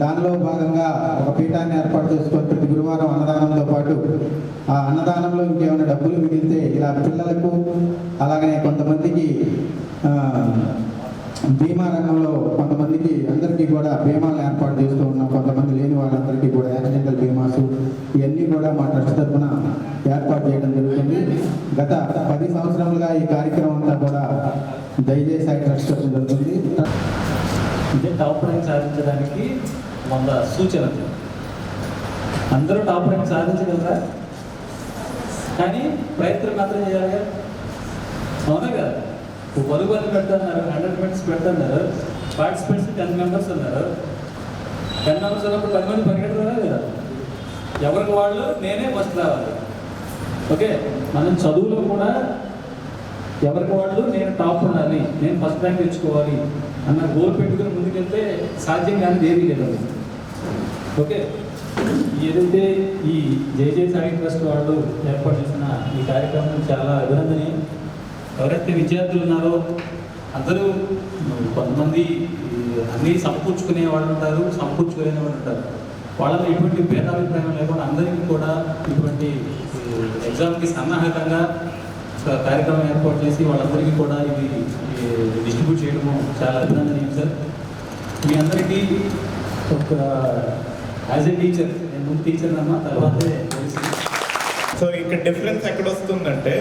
దానిలో భాగంగా ఒక పీఠాన్ని ఏర్పాటు చేసుకొని ప్రతి గురువారం అన్నదానంతో పాటు ఆ అన్నదానంలో ఇంకేమైనా డబ్బులు మిగిలితే ఇలా పిల్లలకు అలాగనే కొంతమందికి బీమా రంగంలో కొంతమందికి అందరికీ కూడా బీమాలు ఏర్పాటు చేస్తూ ఉన్నాం. కొంతమంది లేని వాళ్ళందరికీ కూడా యాక్సిడెంటల్ బీమాసు ఇవన్నీ కూడా మా ట్రస్ట్ తరఫున ఏర్పాటు చేయడం జరుగుతుంది. గత 10 సంవత్సరాలుగా ఈ కార్యక్రమం అంతా కూడా దయచేసి సాయి ట్రస్ట్ తరఫున జరుగుతుంది. ఇదే టాప్ ర్యాంక్ సాధించడానికి 100 సూచనలు. అందరూ టాప్ ర్యాంక్ సాధించగలరా? కానీ ప్రయత్నం మాత్రం చేయాలి. అవునా కదా? 10 మంది పెడుతున్నారు, 100 మెంబర్స్ పెడుతున్నారు, పార్టిసిపెంట్స్ 10 మెంబర్స్ ఉన్నారు. 10 మెంబర్స్ ఉన్నప్పుడు 10 మంది పరిగెడుతున్నారు కదా. ఎవరికి వాళ్ళు నేనే ఫస్ట్ రావాలి. ఓకే, మనం చదువులో కూడా ఎవరికి వాళ్ళు నేను టాప్ ఉండాలి, నేను ఫస్ట్ ర్యాంక్ తెచ్చుకోవాలి అన్న గోల్ పెట్టుకుని ముందుకెళ్తే సాధ్యం కానీ ఏమీ లేదు. ఓకే, ఏదైతే ఈ జై సాయి ట్రస్ట్ వాళ్ళు ఏర్పాటు చేసిన ఈ కార్యక్రమం చాలా అభినందనీయం. ఎవరైతే విద్యార్థులు ఉన్నారో అందరూ కొంతమంది అన్నీ సమకూర్చుకునే వాళ్ళు ఉంటారు, సమకూర్చుకునే వాళ్ళు ఉంటారు. వాళ్ళలో ఎటువంటి భేదాభిప్రాయం లేకుండా అందరికీ కూడా ఇటువంటి ఎగ్జామ్కి సన్నాహకంగా కార్యక్రమం ఏర్పాటు చేసి వాళ్ళందరికీ కూడా ఇది డిస్ట్రిబ్యూట్ చేయడము చాలా అభినందనీయం సార్. మీ అందరికీ ఒక యాజ్ ఏ టీచర్, నేను ముందు టీచర్ అమ్మా, తర్వాతే సో ఇక్కడ డిఫరెన్స్ ఎక్కడ వస్తుందంటే,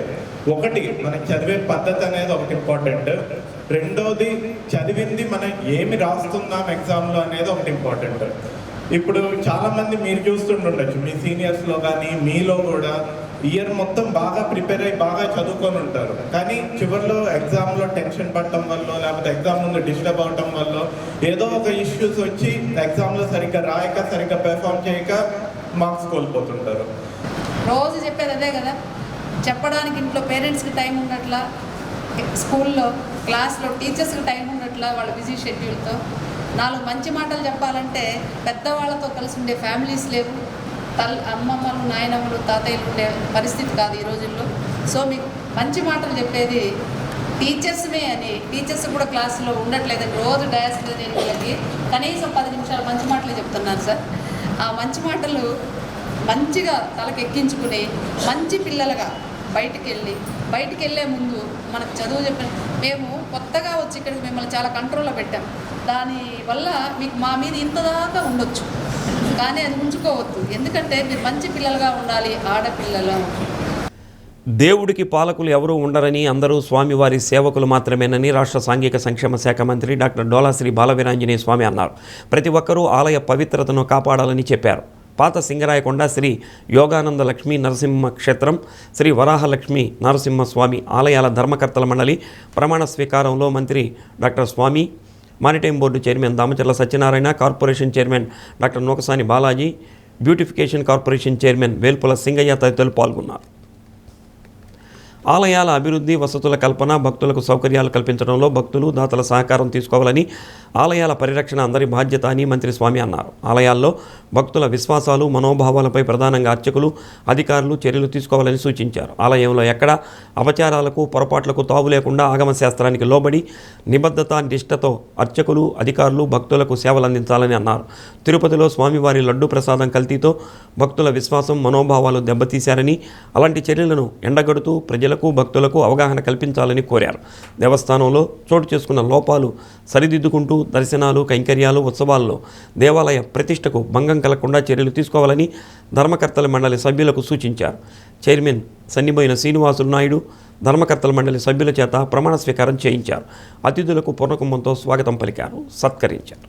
ఒకటి మనకి చదివే పద్ధతి అనేది ఒకటి ఇంపార్టెంట్, రెండోది చదివింది మనం ఏమి రాస్తున్నాం ఎగ్జామ్లో అనేది ఒకటి ఇంపార్టెంట్. ఇప్పుడు చాలామంది మీరు చూస్తుండొచ్చు, మీ సీనియర్స్లో కానీ మీలో కూడా ఇయర్ మొత్తం బాగా ప్రిపేర్ అయ్యి బాగా చదువుకొని ఉంటారు. కానీ చివరిలో ఎగ్జామ్లో టెన్షన్ పడటం వల్ల, లేకపోతే ఎగ్జామ్ ముందు డిస్టర్బ్ అవటం వల్ల, ఏదో ఒక ఇష్యూస్ వచ్చి ఎగ్జామ్లో సరిగ్గా రాయక, సరిగ్గా పెర్ఫామ్ చేయక మార్క్స్ కోల్పోతుంటారు. రోజు చెప్పేది అదే కదా, చెప్పడానికి ఇంట్లో పేరెంట్స్కి టైం ఉన్నట్లా, స్కూల్లో క్లాస్లో టీచర్స్కి టైం ఉన్నట్లా, వాళ్ళ బిజీ షెడ్యూల్తో 4 మంచి మాటలు చెప్పాలంటే పెద్దవాళ్ళతో కలిసి ఉండే ఫ్యామిలీస్ లేవు. అమ్మమ్మలు, నాయనమ్మలు, తాతయ్యలు ఉండే పరిస్థితి కాదు ఈ రోజుల్లో. సో మీకు మంచి మాటలు చెప్పేది టీచర్స్మే అని, టీచర్స్ కూడా క్లాసులో ఉండట్లేదని రోజు డయాస్ మీద నేను వాళ్ళకి కనీసం 10 నిమిషాలు మంచి మాటలు చెప్తున్నాను సార్. ఆ మంచి మాటలు మంచిగా తలకెక్కించుకుని మంచి పిల్లలుగా బయటికి వెళ్ళే ముందు మనకు చదువు చెప్పిన, మేము కొత్తగా వచ్చి ఇక్కడికి మిమ్మల్ని చాలా కంట్రోల్లో పెట్టాం. దానివల్ల మీకు మా మీద ఇంత దాకా ఉండొచ్చు, కానీ అది ఉంచుకోవద్దు. ఎందుకంటే మీరు మంచి పిల్లలుగా ఉండాలి, ఆడపిల్లలు. దేవుడికి పాలకులు ఎవరూ ఉండరని, అందరూ స్వామివారి సేవకులు మాత్రమేనని రాష్ట్ర సాంఘిక సంక్షేమ శాఖ మంత్రి డాక్టర్ డోలాశ్రీ బాలవీరాంజనేయ స్వామి అన్నారు. ప్రతి ఒక్కరూ ఆలయ పవిత్రతను కాపాడాలని చెప్పారు. పాత సింగరాయకొండ శ్రీ యోగానంద లక్ష్మీ నరసింహ క్షేత్రం, శ్రీ వరాహలక్ష్మీ నరసింహస్వామి ఆలయాల ధర్మకర్తల మండలి ప్రమాణ స్వీకారంలో మంత్రి doctor Swami, maritime board chairman Damacharla Satyanarayana, corporation chairman doctor Nukasani Balaji, beautification corporation chairman Velpula Singaiah తదితరులు పాల్గొన్నారు. ఆలయాల అభివృద్ధి, వసతుల కల్పన, భక్తులకు సౌకర్యాలు కల్పించడంలో భక్తులు, దాతల సహకారం తీసుకోవాలని, ఆలయాల పరిరక్షణ అందరి బాధ్యత అని మంత్రి స్వామి అన్నారు. ఆలయాల్లో భక్తుల విశ్వాసాలు, మనోభావాలపై ప్రధానంగా అర్చకులు, అధికారులు చర్యలు తీసుకోవాలని సూచించారు. ఆలయంలో ఎక్కడా అపచారాలకు, పొరపాట్లకు తావు లేకుండా ఆగమ శాస్త్రానికి లోబడి నిబద్ధత, నిష్ఠతో అర్చకులు, అధికారులు భక్తులకు సేవలు అందించాలని అన్నారు. తిరుపతిలో స్వామివారి లడ్డు ప్రసాదం కల్తీతో భక్తుల విశ్వాసం, మనోభావాలు దెబ్బతీశారని, అలాంటి చర్యలను ఎండగడుతూ ప్రజలకు, భక్తులకు అవగాహన కల్పించాలని కోరారు. దేవస్థానంలో చోటు చేసుకున్న లోపాలు సరిదిద్దుకుంటూ దర్శనాలు, కైంకర్యాలు, ఉత్సవాల్లో దేవాలయ ప్రతిష్టకు భంగం కలగకుండా చర్యలు తీసుకోవాలని ధర్మకర్తల మండలి సభ్యులకు సూచించారు. చైర్మన్ సన్నిబోయిన శ్రీనివాసులు నాయుడు ధర్మకర్తల మండలి సభ్యుల చేత ప్రమాణ స్వీకారం చేయించారు. అతిథులకు పూర్ణకుంభంతో స్వాగతం పలికారు, సత్కరించారు.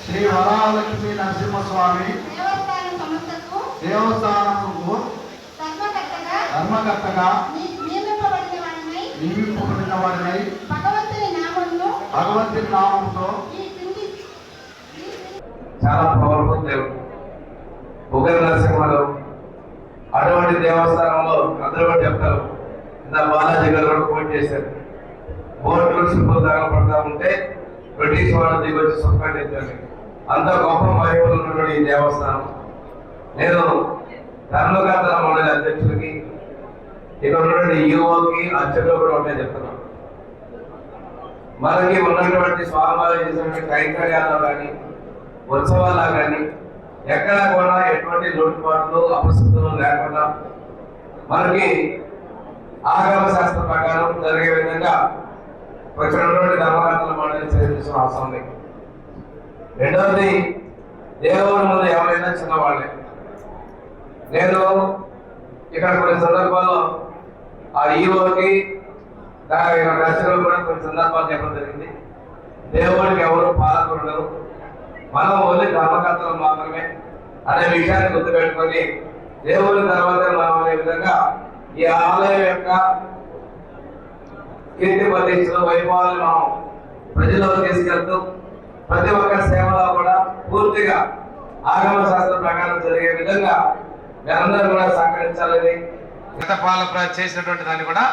శ్రీ వరాలక్ష్మీ నరసింహస్వామి దేవస్థానముకు ధర్మకర్తగా నియమింపబడిన వాడినై భగవంతుని నామముతో చాలా పవర్ఫుల్ దేవుడు ఉగ్ర నరసింహుడు. అటువంటి దేవస్థానంలో అందరూ కూడా చెప్తారు. ఇంత బాలాజీ గారు కూడా పోటీ చేశారు. బోర్డు సింపుల్ తగలపడతా ఉంటే బ్రిటిష్ వాళ్ళు దిగొచ్చి సుఖపడించారు. అంత గొప్ప మహిళలు ఉన్నటువంటి ఈ దేవస్థానం. నేను ధర్మకర్తల మండలి అధ్యక్షుడికి, ఇక్కడ ఉన్నటువంటి యువకి, అర్చకులు కూడా ఉంటాయి చెప్తున్నాను. మనకి ఉన్నటువంటి స్వామివారు చేసినటువంటి కైంకర్యాల్లో కానీ, ఉత్సవాల్లో కానీ ఎక్కడ కూడా ఎటువంటి లోటుపాట్లు, అపశృతులు లేకుండా మనకి ఆగమ శాస్త్ర ప్రకారం జరిగే విధంగా ఇక్కడ ఉన్నటువంటి ధర్మకర్తల మండలి చేయాల్సిన అవసరం ఉంది. రెండవది, దేవుడి ముందు ఎవరైనా చిన్నవాళ్ళే. నేను ఇక్కడ కొన్ని సందర్భాల్లో ఆ ఈవోకి దర్శకులు కూడా కొన్ని సందర్భాలు చెప్పడం జరిగింది. దేవుడికి ఎవరు పాలకులు ఉండరు, మనం ఓన్లీ ధర్మకర్తలు మాత్రమే అనే విషయాన్ని గుర్తుపెట్టుకొని దేవుడి తర్వాత మనం అనే విధంగా ఈ ఆలయం యొక్క కీర్తి ప్రతిష్టలు, వైభవాలను మనం ప్రజలకు తీసుకెళ్తూ ప్రతి ఒక్క సేవలో కూడా పూర్తిగా ఆగమ శాస్త్ర ప్రకారం జరిగే విధంగా మీరందరూ కూడా సహకరించాలని, గత పాలన చేసినటువంటి దాన్ని కూడా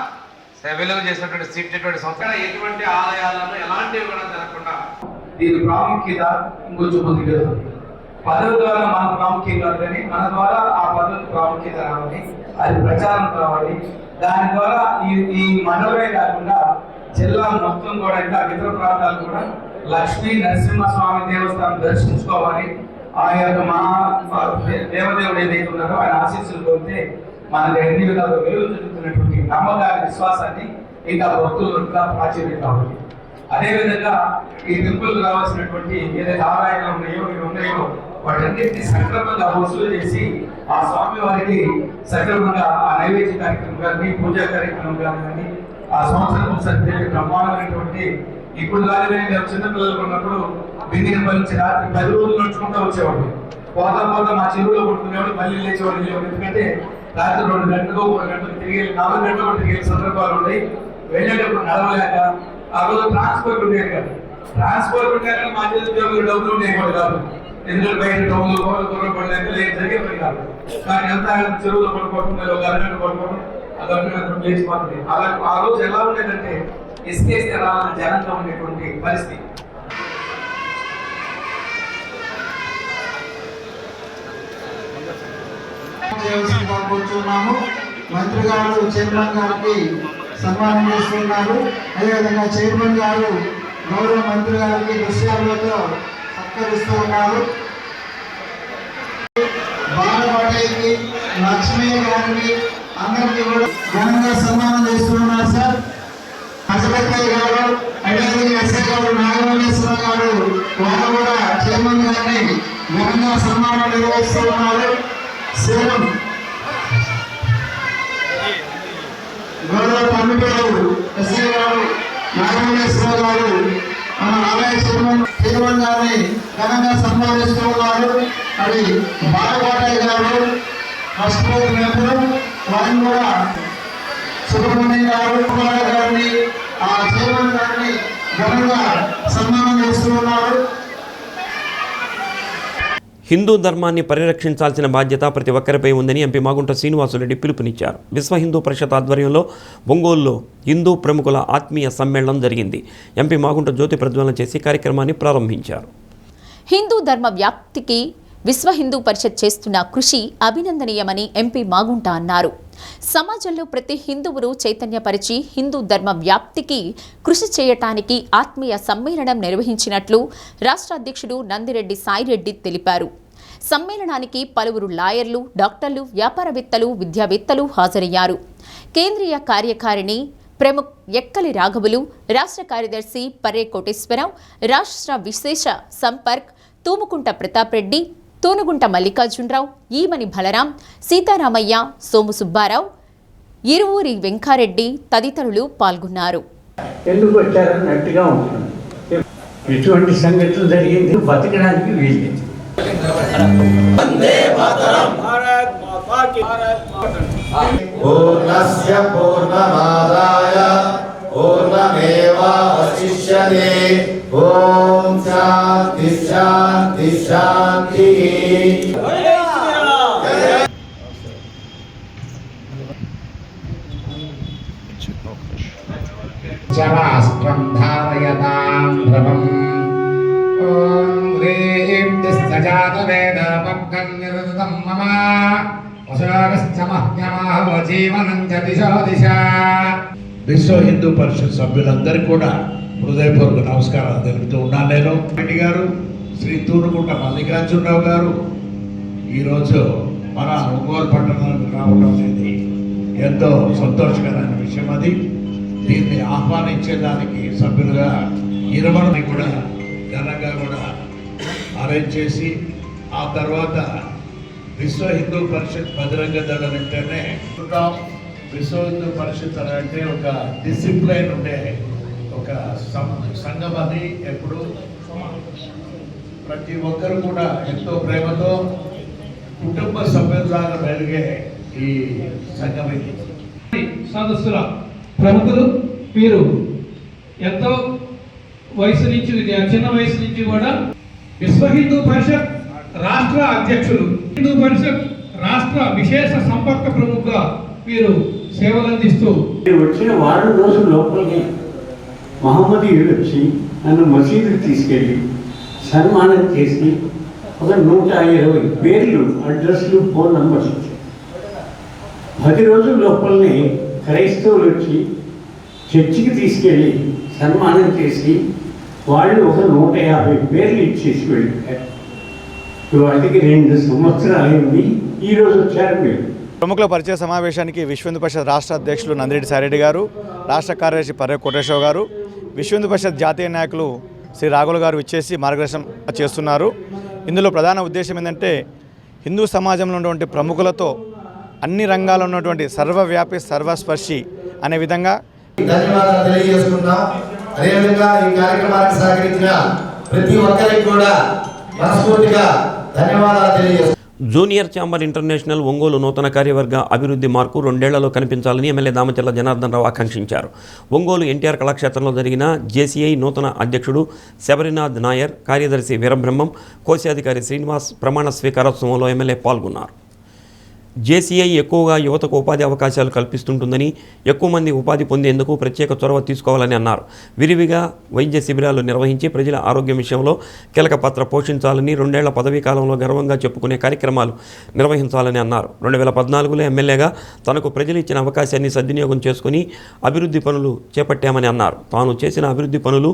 వెలుగు చేసినటువంటి సీట్టువంటి సంస్థ ఎటువంటి ఆలయాలను ఎలాంటివి కూడా జరగకుండా దీని ప్రాముఖ్యత ఇంకొంచెం ముందుకు పదవి ద్వారా మన ప్రాముఖ్యం కాదు, కానీ మన ద్వారా ఆ పదవికి ప్రాముఖ్యత రావాలి, అది ప్రచారం కావాలి. దాని ద్వారా ఈ మండలమే కాకుండా జిల్లా మొత్తం కూడా ఇంకా ఇతర ప్రాంతాలు కూడా లక్ష్మీ నరసింహస్వామి దేవస్థానం దర్శించుకోవాలి. ఆ యొక్క దేవదేవుడు ఏదైతే ఉన్నారో ఆయన ఆశీస్సులు పొందితే మనకి ఎన్ని విధాలుగా వెలుగు జరుగుతున్నటువంటి నమ్మకాన్ని, విశ్వాసాన్ని ఇంకా భక్తులు ఇంకా ప్రాచుర్యం కావాలి. అదేవిధంగా ఈ తిరుపతికి రావాల్సినటువంటి ఏదైతే ఆదాయాలు ఉన్నాయో వాటన్నిటిని సక్రమంగా వసూలు చేసి ఆ స్వామి వారికి సక్రమంగా ఆ నైవేద్య కార్యక్రమం కానీ, పూజా కార్యక్రమం కానీ ఆ సంవత్సరం ఒకసారి బ్రహ్మాండమైనటువంటి ఇప్పుడు కానీ నేను చిన్నపిల్లలు ఉన్నప్పుడు బిందిని నుంచి రాత్రి 10 రోజులు నడుచుకుంటూ వచ్చేవాడు. పోతా మా చెరువులో కొట్టుకునేవాడు, మళ్ళీ లేచేవాడు. ఎందుకంటే రాత్రి 2 గంటలకు 3 గంటలకు తిరిగి 4 గంటలకు తిరిగే సందర్భాలు ఉన్నాయి. వెళ్ళేటప్పుడు నడవలేక ఆ రోజు ట్రాన్స్పోర్ట్ ఉండేది కాదు. ట్రాన్స్పోర్ట్ ఉంటే మా చేతులు డబ్బులు ఉండేవి కాదు. ఎందుకంటే బయట డబ్బులు దూరం పడలేక జరిగే పని కాదు. కానీ ఎంత చెరువులో పడుకోవడం, ఒక అరగంట పడుకోవడం, అదొక లేచిపోతుంది. అలా ఆ రోజు ఎలా ఉండేదంటే ఇసుకేస్తే ఎలా జనంగా ఉండేటువంటి పరిస్థితి. కూర్చున్నాము. మంత్రి గారు చైర్మన్ గారికి సన్మానం చేస్తున్నారు. అదేవిధంగా చైర్మన్ గారు గౌరవ మంత్రి గారికి దృశ్యాలతో సత్కరిస్తూ ఉన్నారు. బాలబడేకి లక్ష్మయ్య గారిని అందరికీ కూడా ఘనంగా సన్మానం చేస్తున్నారు సార్. హజరత్తయ్య గారు, అదేవిధంగా ఎస్ఐ గారు, నాగమల్లేశ్వర గారు, వారు కూడా చైర్మన్ గారిని ఘనంగా సన్మానం నిర్వహిస్తూ ఉన్నారు. సేలం గౌరవ కమిటీలు ఎస్ఐ గారు, నాగమల్లేశ్వర గారు మన ఆలయ చైర్మన్ గారిని ఘనంగా సన్మానిస్తూ ఉన్నారు. అది బాలకోటయ్య గారు ఫస్ట్ ప్లేస్ మెంబరు, వారిని కూడా సుబ్రహ్మణ్యం గారు కుమార్ గారిని ఆ చైర్మన్ గారిని ఘనంగా సన్మానం చేస్తూ ఉన్నారు. హిందూ ధర్మాన్ని పరిరక్షించాల్సిన బాధ్యత ప్రతి ఒక్కరిపై ఉందని ఎంపీ మాగుంట శ్రీనివాసులరెడ్డి పిలుపునిచ్చారు. విశ్వ హిందూ పరిషత్ ఆధ్వర్యంలో ఒంగోలులో హిందూ ప్రముఖుల ఆత్మీయ సమ్మేళనం జరిగింది. ఎంపీ మాగుంట జ్యోతి ప్రజ్వలన చేసి కార్యక్రమాన్ని ప్రారంభించారు. హిందూ ధర్మ వ్యాప్తికి విశ్వ హిందూ పరిషత్ చేస్తున్న కృషి అభినందనీయమని ఎంపీ మాగుంట అన్నారు. సమాజంలో ప్రతి హిందువును చైతన్యపరిచి హిందూ ధర్మ వ్యాప్తికి కృషి చేయటానికి ఆత్మీయ సమ్మేళనం నిర్వహించినట్లు రాష్ట్ర అధ్యక్షుడు నందిరెడ్డి సాయిరెడ్డి తెలిపారు. సమ్మేళనానికి పలువురు లాయర్లు, డాక్టర్లు, వ్యాపారవేత్తలు, విద్యావేత్తలు హాజరయ్యారు. కేంద్రీయ కార్యకారిణి ప్రముఖ్ ఎక్కలి రాఘవులు, రాష్ట్ర కార్యదర్శి పర్రే కోటేశ్వరరావు, రాష్ట్ర విశేష సంపర్క్ తూముకుంట ప్రతాప్ రెడ్డి, తూనుగుంట మల్లికార్జునరావు, ఈమని బలరాం, సీతారామయ్య, సోము సుబ్బారావు, ఇరువూరి వెంకారెడ్డి తదితరులు పాల్గొన్నారు. ఎందుకు వచ్చారన్నట్టుగా ఉంటుంది. ఎటువంటి సంఘటనలు జరిగింది బతకడానికి వీల్లేదు. పూర్ణస్య పూర్ణమాదాయ పూర్ణమేవావశిష్యతే. ఓం శాంతి శాంతి శాంతి. శరాస్త్రం ధారయతాం ధ్రువం. ఓం హ్రీం దిస్తజాతవేద పక్కం నిరుతం మమ వశాగశ్చ మహ్యమాహ జీవనం చ దిశో దిశ. విశ్వ హిందూ పరిషత్ సభ్యులందరికీ కూడా హృదయపూర్వక నమస్కారాలు తెలుపుతూ ఉన్నాను. నేను రెడ్డి గారు, శ్రీ తూనుకుంట మల్లికార్జునరావు గారు ఈరోజు మన ఒంగోలు పట్టణానికి రావడం అనేది ఎంతో సంతోషకరమైన విషయం. అది దీన్ని ఆహ్వానించేదానికి సభ్యులుగా 20 కూడా ఘనంగా కూడా అరేంజ్ చేసి, ఆ తర్వాత విశ్వ హిందూ పరిషత్ బజరంగ దళం అంటేనే విశ్వ హిందూ పరిషత్ అంటే ఒక డిసిప్లైన్ ఉండే ఒక సంఘం. అది ఎప్పుడు ప్రతి ఒక్కరు కూడా ఎంతో ప్రేమతో కుటుంబ సభ్యులాగా మెలిగే ఈ సంఘం ఇది. సదస్సుల ప్రముఖులు వీరు ఎంతో వయసు నుంచి, చిన్న వయసు నుంచి కూడా విశ్వ హిందూ పరిషత్ రాష్ట్ర అధ్యక్షులు, హిందూ పరిషత్ రాష్ట్ర విశేష సంపర్క ప్రముఖుగా వీరు సేవలు అందిస్తూ వచ్చిన వారం రోజుల లోపలికి మహమ్మదీయుడు వచ్చి నన్ను మసీదుకి తీసుకెళ్ళి సన్మానం చేసి ఒక 120 పేర్లు, అడ్రస్లు, ఫోన్ నంబర్స్ వచ్చాయి. 10 రోజుల లోపలనే క్రైస్తవులు వచ్చి చర్చికి తీసుకెళ్ళి సన్మానం చేసి వాళ్ళు ఒక 150 పేర్లు ఇచ్చేసి వెళ్ళిపోయారు. వాటికి 2 సంవత్సరాలైంది. ఈరోజు వచ్చారు మీరు. ప్రముఖుల పరిచయ సమావేశానికి విశ్వ హిందూ పరిషత్ రాష్ట్ర అధ్యక్షులు నందిరెడ్డి సాయిరెడ్డి గారు, రాష్ట్ర కార్యదర్శి పర్రే కోటేశ్వరరావు గారు, విశ్వ హిందూ పరిషత్ జాతీయ నాయకులు శ్రీ రాఘుల్ గారు ఇచ్చేసి మార్గదర్శనం చేస్తున్నారు. ఇందులో ప్రధాన ఉద్దేశం ఏంటంటే హిందూ సమాజంలో ఉన్నటువంటి ప్రముఖులతో అన్ని రంగాల్లో ఉన్నటువంటి సర్వవ్యాపి సర్వస్పర్శి అనే విధంగా ధన్యవాదాలు తెలియజేసుకుంటాం. అదేవిధంగా ఈ కార్యక్రమానికి సహకరించిన ప్రతి ఒక్కరికి కూడా మనస్ఫూర్తిగా ధన్యవాదాలు తెలియజేస్తున్నాం. జూనియర్ ఛాంబర్ ఇంటర్నేషనల్ ఒంగోలు నూతన కార్యవర్గ అభివృద్ధి మార్కు 2 ఏళ్లలో కనిపించాలని ఎమ్మెల్యే దామచర్ల జనార్దన్ రావు ఆకాంక్షించారు. ఒంగోలు ఎన్టీఆర్ కళాక్షేత్రంలో జరిగిన జేసీఐ నూతన అధ్యక్షుడు శబరినాథ్ నాయర్, కార్యదర్శి వీరబ్రహ్మం, కోశాధికారి శ్రీనివాస్ ప్రమాణ స్వీకారోత్సవంలో ఎమ్మెల్యే పాల్గొన్నారు. జేసీఐ ఎక్కువగా యువతకు ఉపాధి అవకాశాలు కల్పిస్తుంటుందని, ఎక్కువ మంది ఉపాధి పొందేందుకు ప్రత్యేక చొరవ తీసుకోవాలని అన్నారు. విరివిగా వైద్య శిబిరాలు నిర్వహించి ప్రజల ఆరోగ్యం విషయంలో కీలక పాత్ర పోషించాలని, 2 ఏళ్ల పదవీ కాలంలో గర్వంగా చెప్పుకునే కార్యక్రమాలు నిర్వహించాలని అన్నారు. 2014లో ఎమ్మెల్యేగా తనకు ప్రజలు ఇచ్చిన అవకాశాన్ని సద్వినియోగం చేసుకుని అభివృద్ధి పనులు చేపట్టామని అన్నారు. తాను చేసిన అభివృద్ధి పనులు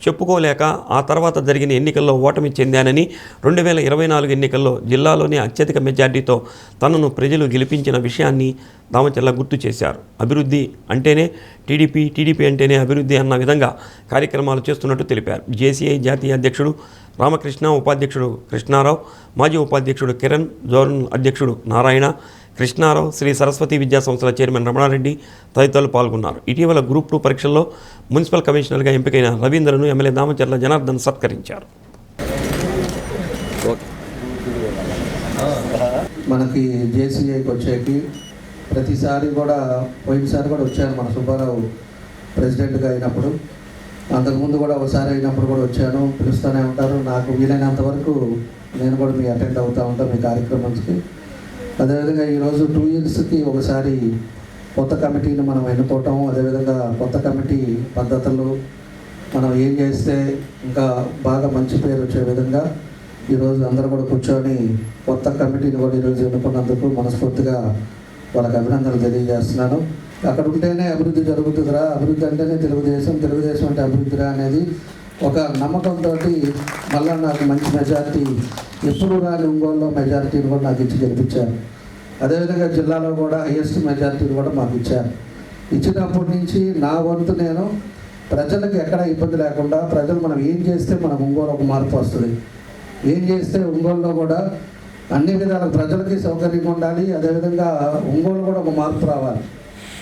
చెప్పుకోలేక ఆ తర్వాత జరిగిన ఎన్నికల్లో ఓటమి చెందానని 2024 ఎన్నికల్లో జిల్లాలోని అత్యధిక మెజార్టీతో తనను ప్రజలు గెలిపించిన విషయాన్ని దామచర్ల గుర్తు చేశారు. అభివృద్ధి అంటేనే టీడీపీ అంటేనే అభివృద్ధి అన్న విధంగా కార్యక్రమాలు చేస్తున్నట్టు తెలిపారు. జేసీఐ జాతీయ అధ్యక్షుడు రామకృష్ణ, ఉపాధ్యక్షుడు కృష్ణారావు, మాజీ ఉపాధ్యక్షుడు కిరణ్, జోనల్ అధ్యక్షుడు నారాయణ, కృష్ణారావు, శ్రీ సరస్వతి విద్యా సంస్థల చైర్మన్ రమణారెడ్డి తదితరులు పాల్గొన్నారు. ఇటీవల గ్రూప్ 2 పరీక్షల్లో మున్సిపల్ కమిషనర్గా ఎంపికైన రవీంద్రను ఎమ్మెల్యే దామచర్ల జనార్దన్ సత్కరించారు. మనకి జేసీఐకి వచ్చేకి ప్రతిసారి కూడా పోయినసారి కూడా వచ్చాను. మన సుబ్బారావు ప్రెసిడెంట్గా అయినప్పుడు, అంతకుముందు కూడా ఒకసారి అయినప్పుడు కూడా వచ్చాను. పిలుస్తూనే ఉంటారు. నాకు వీలైనంత వరకు నేను కూడా మీ అటెండ్ అవుతూ ఉంటాను మీ కార్యక్రమానికి. అదేవిధంగా ఈరోజు 2 ఇయర్స్కి ఒకసారి కొత్త కమిటీని మనం ఎన్నుకోవటం, అదేవిధంగా కొత్త కమిటీ పద్ధతులు మనం ఏం చేస్తే ఇంకా బాగా మంచి పేరు వచ్చే విధంగా ఈరోజు అందరూ కూడా కూర్చొని కొత్త కమిటీని కూడా ఈరోజు ఎన్నుకున్నందుకు మనస్ఫూర్తిగా వాళ్ళకి అభినందనలు తెలియజేస్తున్నాను. అక్కడ ఉంటేనే అభివృద్ధి జరుగుతుందిరా, అభివృద్ధి అంటేనే తెలుగుదేశం అంటే అభివృద్ధిరా అనేది ఒక నమ్మకంతో మళ్ళీ నాకు మంచి మెజారిటీ, ఎప్పుడు రాని ఒంగోలులో మెజారిటీని కూడా నాకు ఇచ్చి గెలిపించారు. అదేవిధంగా జిల్లాలో కూడా హైయెస్ట్ మెజారిటీని కూడా మాకు ఇచ్చారు. ఇచ్చినప్పటి నుంచి నా వంతు నేను ప్రజలకు ఎక్కడ ఇబ్బంది లేకుండా, ప్రజలు మనం ఏం చేస్తే మన ఒంగోలు ఒక మార్పు వస్తుంది, ఏం చేస్తే ఒంగోలులో కూడా అన్ని విధాల ప్రజలకి సౌకర్యంగా ఉండాలి, అదేవిధంగా ఒంగోలు కూడా ఒక మార్పు రావాలి.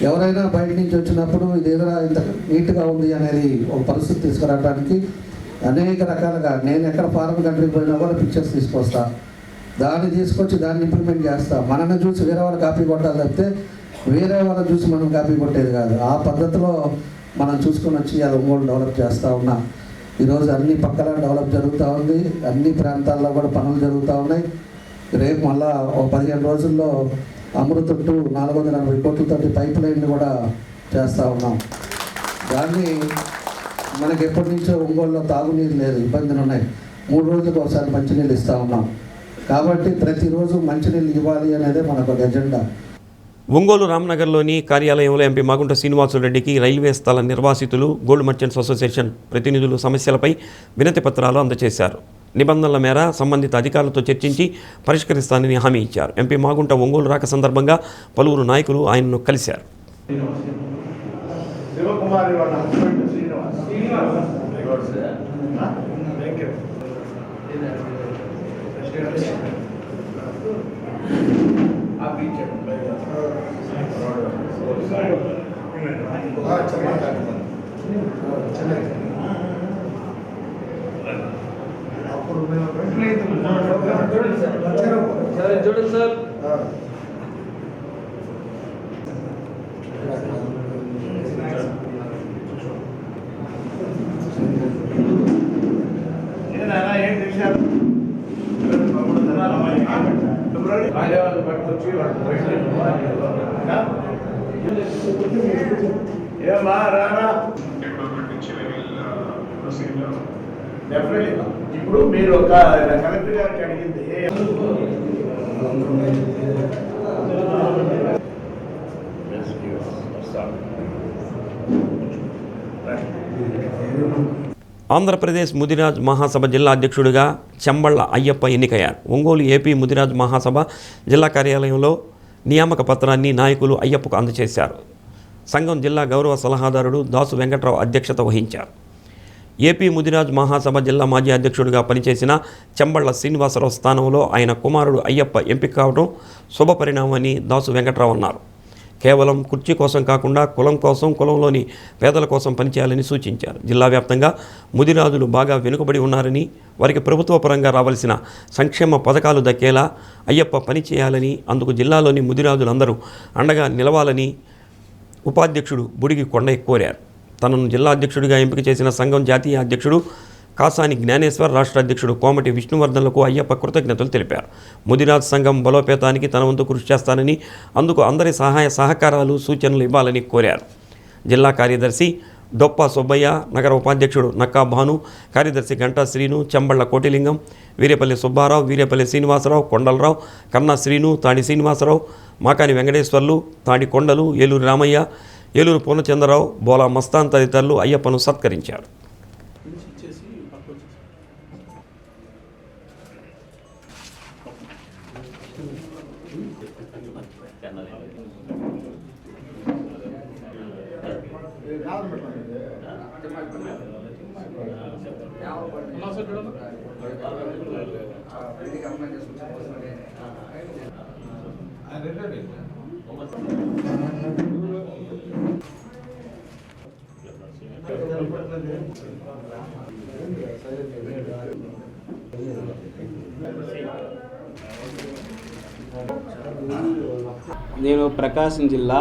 ఎవరైనా బయట నుంచి వచ్చినప్పుడు ఇదేదో ఇంత నీట్గా ఉంది అనేది ఒక పరిస్థితి తీసుకురావడానికి అనేక రకాలుగా నేను ఎక్కడ ఫారెన్ కంట్రీకి పోయినా కూడా పిక్చర్స్ తీసుకొస్తా, దాన్ని తీసుకొచ్చి దాన్ని ఇంప్లిమెంట్ చేస్తా. మనల్ని చూసి వేరే వాళ్ళు కాపీ కొట్టాలి తప్పితే వేరే వాళ్ళని చూసి మనం కాపీ కొట్టేది కాదు. ఆ పద్ధతిలో మనం చూసుకొని వచ్చి అది ఒంగోలు డెవలప్ చేస్తూ ఉన్నాం. ఈరోజు అన్ని పక్కన డెవలప్ జరుగుతూ ఉంది, అన్ని ప్రాంతాల్లో కూడా పనులు జరుగుతూ ఉన్నాయి. రేపు మళ్ళా ఒక 15 రోజుల్లో అమృత 440 కోట్లతోటి పైప్ లైన్లు కూడా చేస్తూ ఉన్నాం. దాన్ని మనకి ఎప్పటి నుంచో ఒంగోలులో తాగునీరు లేదు, ఇబ్బందులు ఉన్నాయి. 3 రోజులకు ఒకసారి మంచినీళ్ళు ఇస్తూ ఉన్నాం. కాబట్టి ప్రతిరోజు మంచినీళ్ళు ఇవ్వాలి అనేదే మనకు ఒక ఎజెండా. ఒంగోలు రామ్నగర్లోని కార్యాలయంలో ఎంపీ మాగుంట శ్రీనివాసులరెడ్డికి రైల్వే స్థల నిర్వాసితులు, గోల్డ్ మర్చెంట్స్ అసోసియేషన్ ప్రతినిధులు సమస్యలపై వినతి పత్రాలు అందజేశారు. నిబంధనల మేర సంబంధిత అధికారులతో చర్చించి పరిష్కరిస్తానని హామీ ఇచ్చారు. ఎంపీ మాగుంట ఒంగోలు రాక సందర్భంగా పలువురు నాయకులు ఆయనను కలిశారు. చూడండి సార్, ఇప్పుడు మీరు ఒక కలెక్టర్ గారికి అడిగింది ఆంధ్రప్రదేశ్ ముదిరాజ్ మహాసభ జిల్లా అధ్యక్షుడిగా చెంబళ్ళ అయ్యప్ప ఎన్నికయ్యారు. ఒంగోలు ఏపీ ముదిరాజ్ మహాసభ జిల్లా కార్యాలయంలో నియామక పత్రాన్ని నాయకులు అయ్యప్పకు అందజేశారు. సంఘం జిల్లా గౌరవ సలహాదారుడు దాసు వెంకట్రావు అధ్యక్షత వహించారు. ఏపీ ముదిరాజ్ మహాసభ జిల్లా మాజీ అధ్యక్షుడిగా పనిచేసిన చెంబళ్ళ శ్రీనివాసరావు స్థానంలో ఆయన కుమారుడు అయ్యప్ప ఎంపిక కావడం శుభపరిణామని దాసు వెంకట్రావు అన్నారు. కేవలం కుర్చీ కోసం కాకుండా కులం కోసం, కులంలోని పేదల కోసం పనిచేయాలని సూచించారు. జిల్లా వ్యాప్తంగా ముదిరాజులు బాగా వెనుకబడి ఉన్నారని, వారికి ప్రభుత్వ పరంగా రావాల్సిన సంక్షేమ పథకాలు దక్కేలా అయ్యప్ప పనిచేయాలని, అందుకు జిల్లాలోని ముదిరాజులందరూ అండగా నిలవాలని ఉపాధ్యక్షుడు బుడిగి కొండయ్య కోరారు. తనను జిల్లా అధ్యక్షుడిగా ఎంపిక చేసిన సంఘం జాతీయ అధ్యక్షుడు కాసాని జ్ఞానేశ్వర్, రాష్ట్ర అధ్యక్షుడు కోమటి విష్ణువర్ధన్లకు అయ్యప్ప కృతజ్ఞతలు తెలిపారు. ముదిరాజ్ సంఘం బలోపేతానికి తన వంతు కృషి చేస్తానని, అందుకు అందరి సహాయ సహకారాలు, సూచనలు ఇవ్వాలని కోరారు. జిల్లా కార్యదర్శి డొప్ప సుబ్బయ్య, నగర ఉపాధ్యక్షుడు నక్కా భాను, కార్యదర్శి గంటా శ్రీను, చెంబళ్ళ కోటిలింగం, వీరేపల్లి సుబ్బారావు, వీరేపల్లి శ్రీనివాసరావు, కొండలరావు, కన్నా శ్రీను, తాడి శ్రీనివాసరావు, మాకాని వెంకటేశ్వర్లు, తాడి కొండలు, ఏలూరు రామయ్య, ఏలూరు పూర్ణచంద్రరావు, బోలా మస్తాన్ తదితరులు అయ్యప్పను సత్కరించారు. నేను ప్రకాశం జిల్లా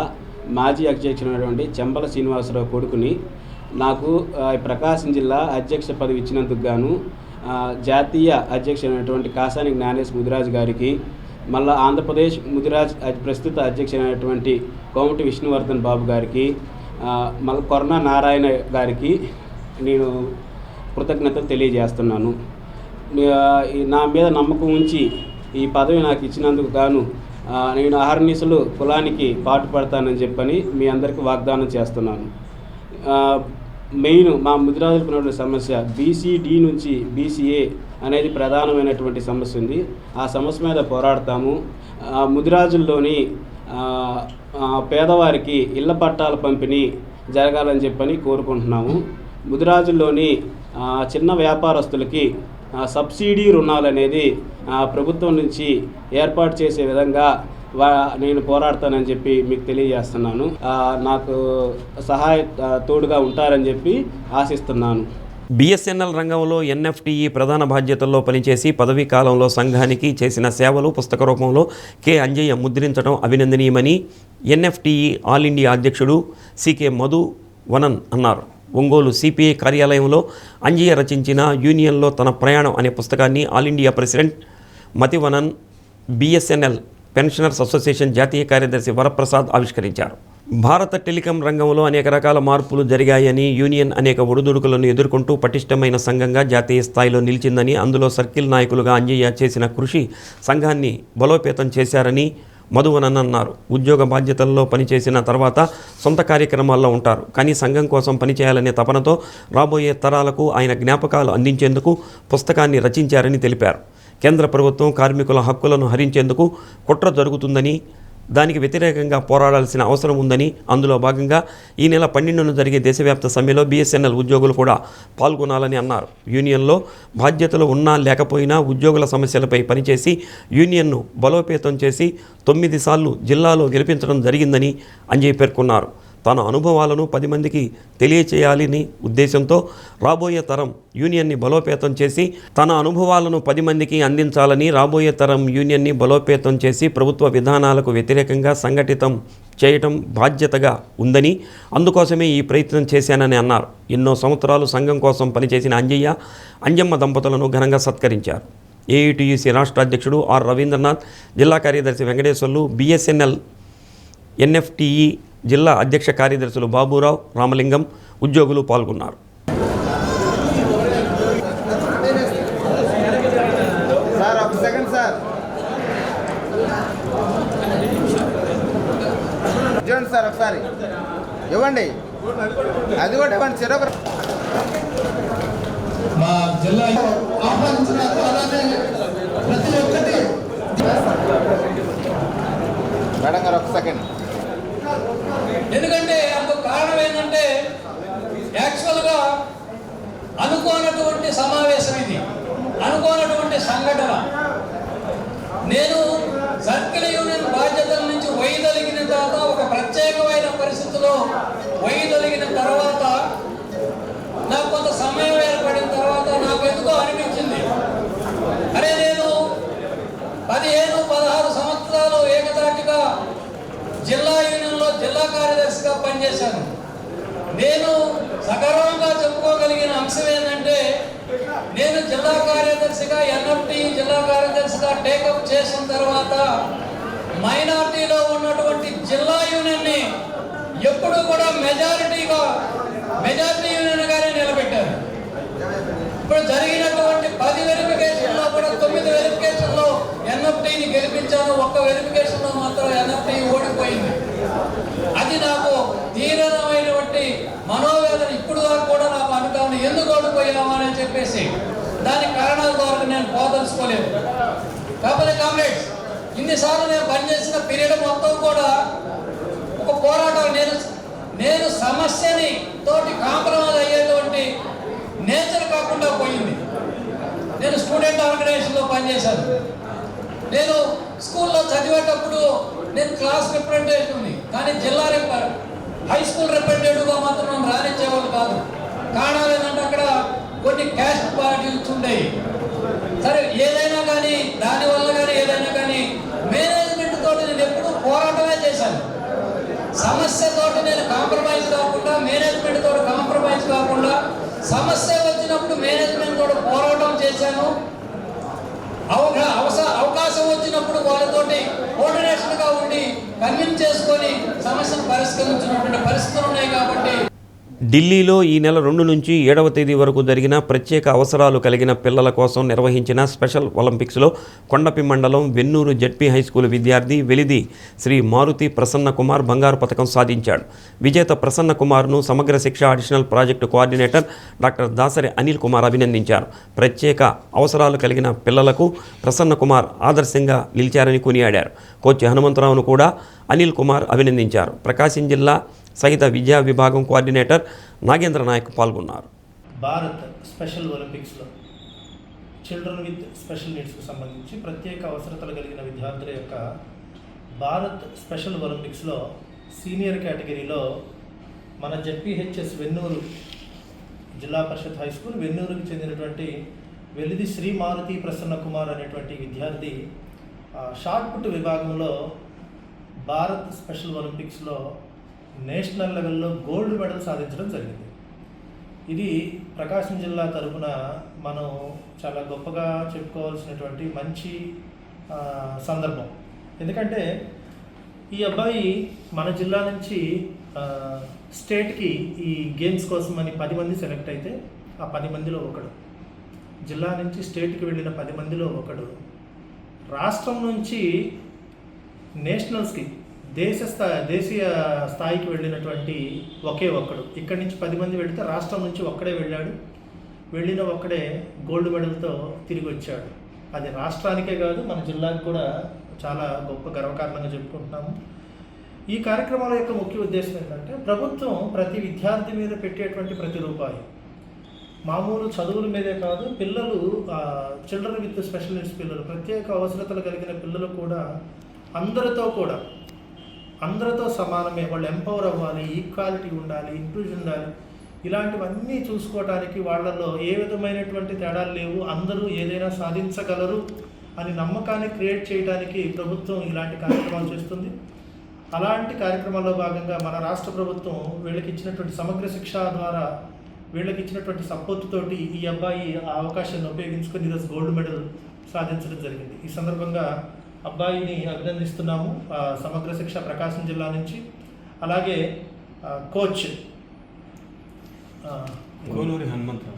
మాజీ అధ్యక్షుడైనటువంటి చెంపల శ్రీనివాసరావు కొడుకుని. నాకు ప్రకాశం జిల్లా అధ్యక్ష పదవి ఇచ్చినందుకు గాను జాతీయ అధ్యక్షుడైనటువంటి కాసాని జ్ఞానేష్ ముదిరాజ్ గారికి, మళ్ళీ ఆంధ్రప్రదేశ్ ముదిరాజ్ ప్రస్తుత అధ్యక్షుడైనటువంటి కోమటి విష్ణువర్ధన్ బాబు గారికి, మళ్ళీ కొరనా నారాయణ గారికి నేను కృతజ్ఞతలు తెలియజేస్తున్నాను. నా మీద నమ్మకం ఉంచి ఈ పదవి నాకు ఇచ్చినందుకు గాను నేను అహర్నిశలు కులానికి పాటుపడతానని చెప్పని మీ అందరికీ వాగ్దానం చేస్తున్నాను. మెయిన్ మా ముదిరాజులకు ఉన్నటువంటి సమస్య బీసీడీ నుంచి బీసీఏ అనేది ప్రధానమైనటువంటి సమస్య ఉంది. ఆ సమస్య మీద పోరాడతాము. ముదిరాజుల్లోని పేదవారికి ఇళ్ల పట్టాల పంపిణీ జరగాలని చెప్పని కోరుకుంటున్నాము. ముదిరాజుల్లోని చిన్న వ్యాపారస్తులకి సబ్సిడీ రుణాలు అనేది ప్రభుత్వం నుంచి ఏర్పాటు చేసే విధంగా నేను పోరాడతానని చెప్పి మీకు తెలియజేస్తున్నాను. నాకు సహాయ తోడుగా ఉంటారని చెప్పి ఆశిస్తున్నాను. బిఎస్ఎన్ఎల్ రంగంలో ఎన్ఎఫ్టీఈ ప్రధాన బాధ్యతల్లో పనిచేసి పదవీ కాలంలో సంఘానికి చేసిన సేవలు పుస్తక రూపంలో కె అంజయ్య ముద్రించడం అభినందనీయమని ఎన్ఎఫ్టీఈ ఆల్ ఇండియా అధ్యక్షుడు సికే మధువనన్ అన్నారు. ఒంగోలు సిపిఐ కార్యాలయంలో అంజయ్య రచించిన యూనియన్లో తన ప్రయాణం అనే పుస్తకాన్ని all India president Mathivanan, BSNL pensioners association జాతీయ కార్యదర్శి వరప్రసాద్ ఆవిష్కరించారు. భారత టెలికాం రంగంలో అనేక రకాల మార్పులు జరిగాయని, యూనియన్ అనేక ఒడిదుడుకులను ఎదుర్కొంటూ పటిష్టమైన సంఘంగా జాతీయ స్థాయిలో నిలిచిందని, అందులో సర్కిల్ నాయకులుగా అంజయ్య చేసిన కృషి సంఘాన్ని బలోపేతం చేశారని మధువనన్ అన్నారు. ఉద్యోగ బాధ్యతల్లో పనిచేసిన తర్వాత సొంత కార్యక్రమాల్లో ఉంటారు, కానీ సంఘం కోసం పనిచేయాలనే తపనతో రాబోయే తరాలకు ఆయన జ్ఞాపకాలు అందించేందుకు పుస్తకాన్ని రచించారని తెలిపారు. కేంద్ర ప్రభుత్వం కార్మికుల హక్కులను హరించేందుకు కుట్ర జరుగుతుందని, దానికి వ్యతిరేకంగా పోరాడాల్సిన అవసరం ఉందని, అందులో భాగంగా ఈ నెల 12న జరిగే దేశవ్యాప్త సమ్మెలో బిఎస్ఎన్ఎల్ ఉద్యోగులు కూడా పాల్గొనాలని అన్నారు. యూనియన్లో బాధ్యతలు ఉన్నా లేకపోయినా ఉద్యోగుల సమస్యలపై పనిచేసి యూనియన్ను బలోపేతం చేసి 9 సార్లు జిల్లాలో గెలిపించడం జరిగిందని అంజయ్ పేర్కొన్నారు. తన అనుభవాలను 10 మందికి తెలియచేయాలని ఉద్దేశంతో రాబోయే తరం యూనియన్ని బలోపేతం చేసి తన అనుభవాలను 10 మందికి అందించాలని, రాబోయే తరం యూనియన్ని బలోపేతం చేసి ప్రభుత్వ విధానాలకు వ్యతిరేకంగా సంఘటితం చేయటం బాధ్యతగా ఉందని, అందుకోసమే ఈ ప్రయత్నం చేశానని అన్నారు. ఎన్నో సంవత్సరాలు సంఘం కోసం పనిచేసిన అంజయ్య, అంజమ్మ దంపతులను ఘనంగా సత్కరించారు. ఏఐటీయూసీ రాష్ట్ర అధ్యక్షుడు ఆర్ రవీంద్రనాథ్, జిల్లా కార్యదర్శి వెంకటేశ్వర్లు, బిఎస్ఎన్ఎల్ ఎన్ఎఫ్టీఈ జిల్లా అధ్యక్ష కార్యదర్శులు బాబురావు, రామలింగం, ఉద్యోగులు పాల్గొన్నారు. సార్ ఒక సెకండ్ సార్, చూడండి సార్, ఒకసారి ఇవ్వండి, అది కూడా ఇవ్వండి. చెరొక మా జిల్లా ఆహ్వానించిన ప్రతి ఒక్కటి మేడం గారు ఒక సెకండ్. ఎందుకంటే అందుకు కారణం ఏంటంటే యాక్చువల్గా అనుకోనటువంటి సమావేశం ఇది, అనుకోనటువంటి సంఘటన. నేను సర్కిల్ యూనియన్ బాధ్యతల నుంచి వైదొలిగిన తర్వాత, ఒక ప్రత్యేకమైన పరిస్థితిలో వైదొలిగిన తర్వాత, నాకు కొంత సమయం ఏర్పడిన తర్వాత నాకు ఎందుకో అనిపించింది, అరే నేను 15-16 సంవత్సరాలు ఏకదాటిగా జిల్లా యూనియన్లో జిల్లా కార్యదర్శిగా పనిచేశాను. నేను సగర్వంగా చెప్పుకోగలిగిన అంశం ఏంటంటే, నేను జిల్లా కార్యదర్శిగా ఎన్ఎఫ్టీ జిల్లా కార్యదర్శిగా టేకప్ చేసిన తర్వాత మైనార్టీలో ఉన్నటువంటి జిల్లా యూనియన్ని ఎప్పుడు కూడా మెజారిటీ యూనియన్గానే నిలబెట్టారు. ఇప్పుడు జరిగినటువంటి 10 వెరిఫికేషన్లో కూడా 9 వెరిఫికేషన్లో ఎన్ఎఫ్టీని గెలిపించాను, ఒక్క వెరిఫికేషన్లో మాత్రం ఎన్ఎఫ్టీ ఓడిపోయింది. అది నాకు తీవ్రమైనటువంటి మనోవేదన ఇప్పుడు దాకా కూడా నాకు అనుకోను, ఎందుకు ఓడిపోయామా అని చెప్పేసి. దానికి కారణాల ద్వారా నేను పోదలుచుకోలేదు. కాకపోతే కామ్రేడ్స్, ఇన్నిసార్లు నేను పనిచేసిన పీరియడ్ మొత్తం కూడా ఒక పోరాటం. నేను సమస్యని తోటి కాంప్రమైజ్ అయ్యేటువంటి నేచర్ కాకుండా పోయింది. నేను స్టూడెంట్ ఆర్గనైజేషన్లో పనిచేశాను. నేను స్కూల్లో చదివేటప్పుడు నేను క్లాస్ రిప్రజెంటేటివ్ ఉంది, కానీ జిల్లా హై స్కూల్ రిప్రజెంటేటివ్గా మాత్రం నన్ను రానిచ్చేవాళ్ళు కాదు. కారణాలు ఏంటంటే అక్కడ కొన్ని క్యాస్ట్ పార్టీస్ ఉండేవి. సరే, ఏదైనా కానీ దానివల్ల కానీ ఏదైనా కానీ మేనేజ్మెంట్ తోటి నేను ఎప్పుడూ పోరాటమే చేశాను. సమస్యతోటి నేను కాంప్రమైజ్ కాకుండా, మేనేజ్మెంట్ తోటి కాంప్రమైజ్ కాకుండా, సమస్య వచ్చినప్పుడు మేనేజ్మెంట్ తోటి పోరాటం చేశాను. అవకాశం వచ్చినప్పుడు వాళ్ళతోటి కోఆర్డినేషన్గా ఉండి కన్విన్స్ చేసుకొని సమస్యను పరిష్కరించినటువంటి పరిస్థితులు ఉన్నాయి. కాబట్టి ఢిల్లీలో ఈ నెల 2 నుంచి 7వ తేదీ వరకు జరిగిన ప్రత్యేక అవసరాలు కలిగిన పిల్లల కోసం నిర్వహించిన స్పెషల్ ఒలింపిక్స్లో కొండపి మండలం వెన్నూరు జెడ్పీ హైస్కూల్ విద్యార్థి వెలిది శ్రీ మారుతి ప్రసన్న కుమార్ బంగారు పథకం సాధించాడు. విజేత ప్రసన్న కుమార్ను సమగ్ర శిక్ష additional project coordinator doctor Dasari Anil Kumar అభినందించారు. ప్రత్యేక అవసరాలు కలిగిన పిల్లలకు ప్రసన్న కుమార్ ఆదర్శంగా నిలిచారని కొనియాడారు. కోచ్ హనుమంతరావును కూడా అనిల్ కుమార్ అభినందించారు. ప్రకాశం జిల్లా సహిత విద్యా విభాగం కోఆర్డినేటర్ నాగేంద్ర నాయక్ పాల్గొన్నారు. భారత్ స్పెషల్ ఒలింపిక్స్లో చిల్డ్రన్ విత్ స్పెషల్ నీడ్స్కు సంబంధించి ప్రత్యేక అవసరతలు కలిగిన విద్యార్థుల యొక్క భారత్ స్పెషల్ ఒలింపిక్స్లో సీనియర్ కేటగిరీలో మన జెడ్పీహెచ్ఎస్ వెన్నూరు జిల్లా పరిషత్ హై స్కూల్ వెన్నూరుకి చెందినటువంటి వెలిది శ్రీ మారుతి ప్రసన్న కుమార్ అనేటువంటి విద్యార్థి షార్ట్ పుట్ విభాగంలో భారత్ స్పెషల్ ఒలింపిక్స్లో నేషనల్ లెవెల్లో గోల్డ్ మెడల్ సాధించడం జరిగింది. ఇది ప్రకాశం జిల్లా తరఫున మనం చాలా గొప్పగా చెప్పుకోవాల్సినటువంటి మంచి సందర్భం. ఎందుకంటే ఈ అబ్బాయి మన జిల్లా నుంచి స్టేట్కి ఈ గేమ్స్ కోసం అని 10 మంది సెలెక్ట్ అయితే ఆ 10 మందిలో ఒకడు, జిల్లా నుంచి స్టేట్కి వెళ్ళిన 10 మందిలో ఒకడు, రాష్ట్రం నుంచి నేషనల్స్కి దేశీయ స్థాయికి వెళ్ళినటువంటి ఒకే ఒక్కడు. ఇక్కడి నుంచి 10 మంది వెళితే రాష్ట్రం నుంచి ఒక్కడే వెళ్ళాడు. వెళ్ళిన ఒక్కడే గోల్డ్ మెడల్తో తిరిగి వచ్చాడు. అది రాష్ట్రానికే కాదు, మన జిల్లాకి కూడా చాలా గొప్ప గర్వకారణంగా చెప్పుకుంటున్నాము. ఈ కార్యక్రమాల యొక్క ముఖ్య ఉద్దేశం ఏంటంటే ప్రభుత్వం ప్రతి విద్యార్థి మీద పెట్టేటువంటి ప్రతి రూపాయి మామూలు చదువుల మీదే కాదు, పిల్లలు చిల్డ్రన్ విత్ స్పెషల్ నీడ్స్ పిల్లలు, ప్రత్యేక అవసరతలు కలిగిన పిల్లలు కూడా అందరితో సమానమే, వాళ్ళు ఎంపవర్ అవ్వాలి, ఈక్వాలిటీ ఉండాలి, ఇంక్లూజన్ ఉండాలి. ఇలాంటివన్నీ చూసుకోవడానికి వాళ్ళలో ఏ విధమైనటువంటి తేడాలు లేవు, అందరూ ఏదైనా సాధించగలరు అని నమ్మకాన్ని క్రియేట్ చేయడానికి ప్రభుత్వం ఇలాంటి కార్యక్రమాలు చేస్తుంది. అలాంటి కార్యక్రమాల్లో భాగంగా మన రాష్ట్ర ప్రభుత్వం వీళ్ళకి ఇచ్చినటువంటి సమగ్ర శిక్ష ద్వారా వీళ్ళకి ఇచ్చినటువంటి సపోర్ట్ తోటి ఈ అబ్బాయి ఆ అవకాశాన్ని ఉపయోగించుకొని ఈరోజు గోల్డ్ మెడల్ సాధించడం జరిగింది. ఈ సందర్భంగా అబ్బాయిని అభినందిస్తున్నాము. సమగ్ర శిక్ష ప్రకాశం జిల్లా నుంచి. అలాగే కోచ్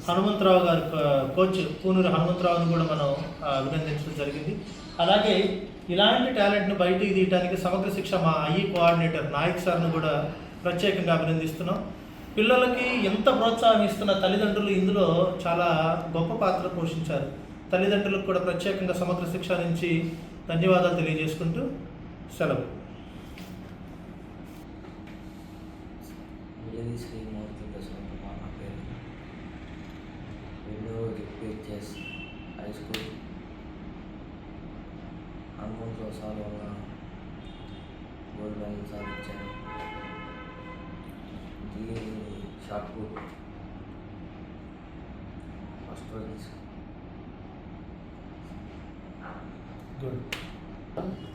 హనుమంతరావు గారు, కోచ్ కూనూరి హనుమంతరావుని కూడా మనం అభినందించడం జరిగింది. అలాగే ఇలాంటి టాలెంట్ను బయటికి తీయడానికి సమగ్ర శిక్ష మా ఐఈ కోఆర్డినేటర్ నాయక్ సార్ను కూడా ప్రత్యేకంగా అభినందిస్తున్నాం. పిల్లలకి ఎంత ప్రోత్సాహం ఇస్తున్న తల్లిదండ్రులు ఇందులో చాలా గొప్ప పాత్ర పోషించారు. తల్లిదండ్రులకు కూడా ప్రత్యేకంగా సమగ్ర శిక్ష నుంచి ధన్యవాదాలు తెలియజేసుకుంటూ సెలవు. హై స్కూల్ అనుకుంటూ సార్లు గోల్డ్ మెడల్ సాధించాను. Shot put first prize. Good.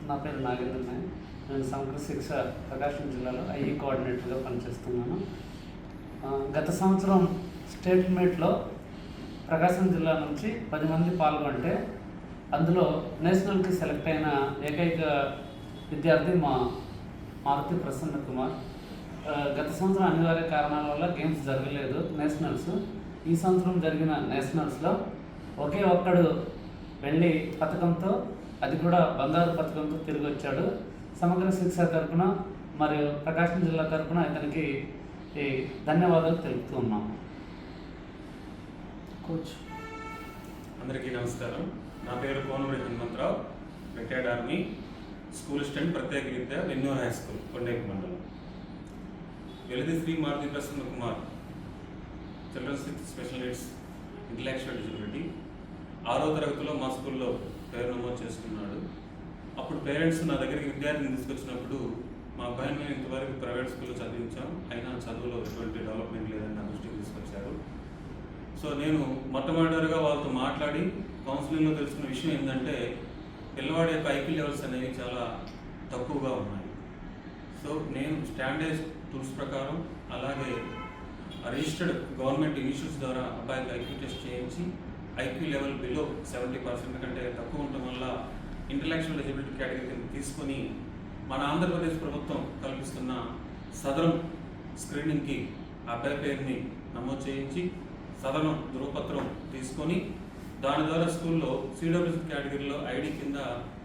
నా పేరు నాగేంద్ర నాయక్. నేను సమగ్ర శిక్ష ప్రకాశం జిల్లాలో ఐఈ కోఆర్డినేటర్గా పనిచేస్తున్నాను. గత సంవత్సరం స్టేట్ మీట్లో ప్రకాశం జిల్లా నుంచి 10 మంది పాల్గొంటే అందులో నేషనల్కి సెలెక్ట్ అయిన ఏకైక విద్యార్థి మా మారుతి ప్రసన్న కుమార్. గత సంవత్సరం అనివార్య కారణాల వల్ల గేమ్స్ జరగలేదు నేషనల్స్. ఈ సంవత్సరం జరిగిన నేషనల్స్లో ఒకే ఒక్కడు వెండి పథకంతో, అది కూడా బంగారు పథకంతో తిరిగి వచ్చాడు. సమగ్ర శిక్ష తరపున మరియు ప్రకాశం జిల్లా తరపున ఇతనికి ధన్యవాదాలు తెలుపుతూ ఉన్నాము. కోచ్ అందరికీ నమస్కారం. నా పేరు Konuri Hanumantharao, retired army. School student ప్రత్యేక విద్య వెన్నూరు హై స్కూల్ కొండేపు మండలం. Velidi Sri Maruthi Prasanna Kumar children's with special needs intellectual disability 6వ తరగతిలో మా స్కూల్లో పేరు నమోదు చేసుకున్నాడు. అప్పుడు పేరెంట్స్ నా దగ్గరికి విద్యార్థిని తీసుకొచ్చినప్పుడు మా అబ్బాయిని మేము ఇంతవరకు ప్రైవేట్ స్కూల్లో చదివించాం, అయినా చదువులో ఎటువంటి డెవలప్మెంట్ లేదని నా దృష్టికి తీసుకొచ్చారు. సో నేను మొట్టమొదటిగా వాళ్ళతో మాట్లాడి కౌన్సిలింగ్లో తెలుసుకున్న విషయం ఏంటంటే పిల్లవాడి యొక్క ఐక్యూ లెవెల్స్ అనేవి చాలా తక్కువగా ఉన్నాయి. సో నేను స్టాండర్డ్ టూల్స్ ప్రకారం అలాగే రిజిస్టర్డ్ గవర్నమెంట్ ఇన్స్టిట్యూట్స్ ద్వారా అబ్బాయికి ఐక్యూ టెస్ట్ చేయించి ఐక్యూ లెవెల్ బిలో 70% కంటే తక్కువ ఉండటం వల్ల ఇంటలెక్చువల్ డిజబిలిటీ కేటగిరీ కింద తీసుకొని మన ఆంధ్రప్రదేశ్ ప్రభుత్వం కల్పిస్తున్న సదరం స్క్రీనింగ్కి అబ్బాయి పేరుని నమోదు చేయించి సదరం ధృవపత్రం తీసుకొని దాని ద్వారా స్కూల్లో CWC కేటగిరీలో ఐడి కింద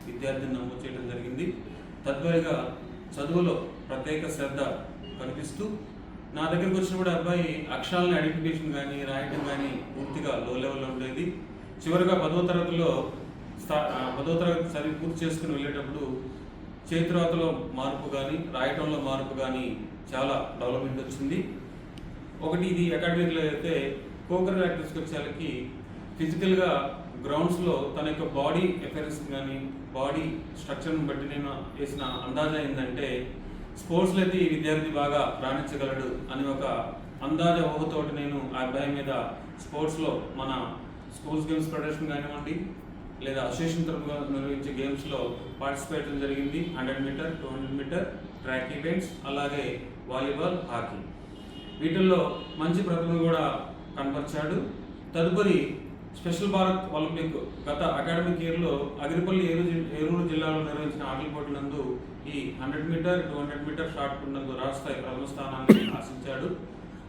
విద్యార్థిని నమోదు చేయడం జరిగింది. తద్వారిగా చదువులో ప్రత్యేక శ్రద్ధ కనిపిస్తూ నా దగ్గరికి వచ్చినప్పుడు అబ్బాయి అక్షరాలను ఐడెంటిఫికేషన్ కానీ రాయడం కానీ పూర్తిగా లో లెవెల్లో ఉండేది. చివరిగా 10వ తరగతి చదివి పూర్తి చేసుకుని వెళ్ళేటప్పుడు చేతిరాతలో మార్పు కానీ రాయటంలో మార్పు కానీ చాలా డెవలప్మెంట్ వచ్చింది. ఒకటి ఇది అకాడమిక్లో అయితే కోకర్ యాక్టివ్స్కి వచ్చేసరికి ఫిజికల్గా గ్రౌండ్స్లో తన యొక్క బాడీ ఎఫెరెన్స్ కానీ బాడీ స్ట్రక్చర్ని బట్టి నేను వేసిన అందాజా ఏంటంటే స్పోర్ట్స్లో అయితే ఈ విద్యార్థి బాగా రాణించగలడు అని ఒక అందాజ ఊహతోటి నేను ఆ అబ్బాయి మీద స్పోర్ట్స్లో మన స్కూల్స్ గేమ్స్ ప్రదర్శన కానివ్వండి లేదా అసోసియేషన్ తరఫుగా నిర్వహించే గేమ్స్లో పార్టిసిపేట్ చేయడం జరిగింది. 100 మీటర్ 200 మీటర్ ట్రాక్ ఈవెంట్స్ అలాగే వాలీబాల్ హాకీ వీటిల్లో మంచి ప్రతిభను కూడా కనపరిచాడు. తదుపరి స్పెషల్ భారత్ ఒలింపిక్ గత అకాడమిక్ ఇయర్లో అగిరిపల్లి ఏలూరు జిల్లాలో నిర్వహించిన ఆటల పోటీలందు ఈ 100 మీటర్ 200 మీటర్ షార్ట్ పుట్టినందు రాష్ట్ర స్థాయి ప్రథమ స్థానాన్ని ఆశించాడు.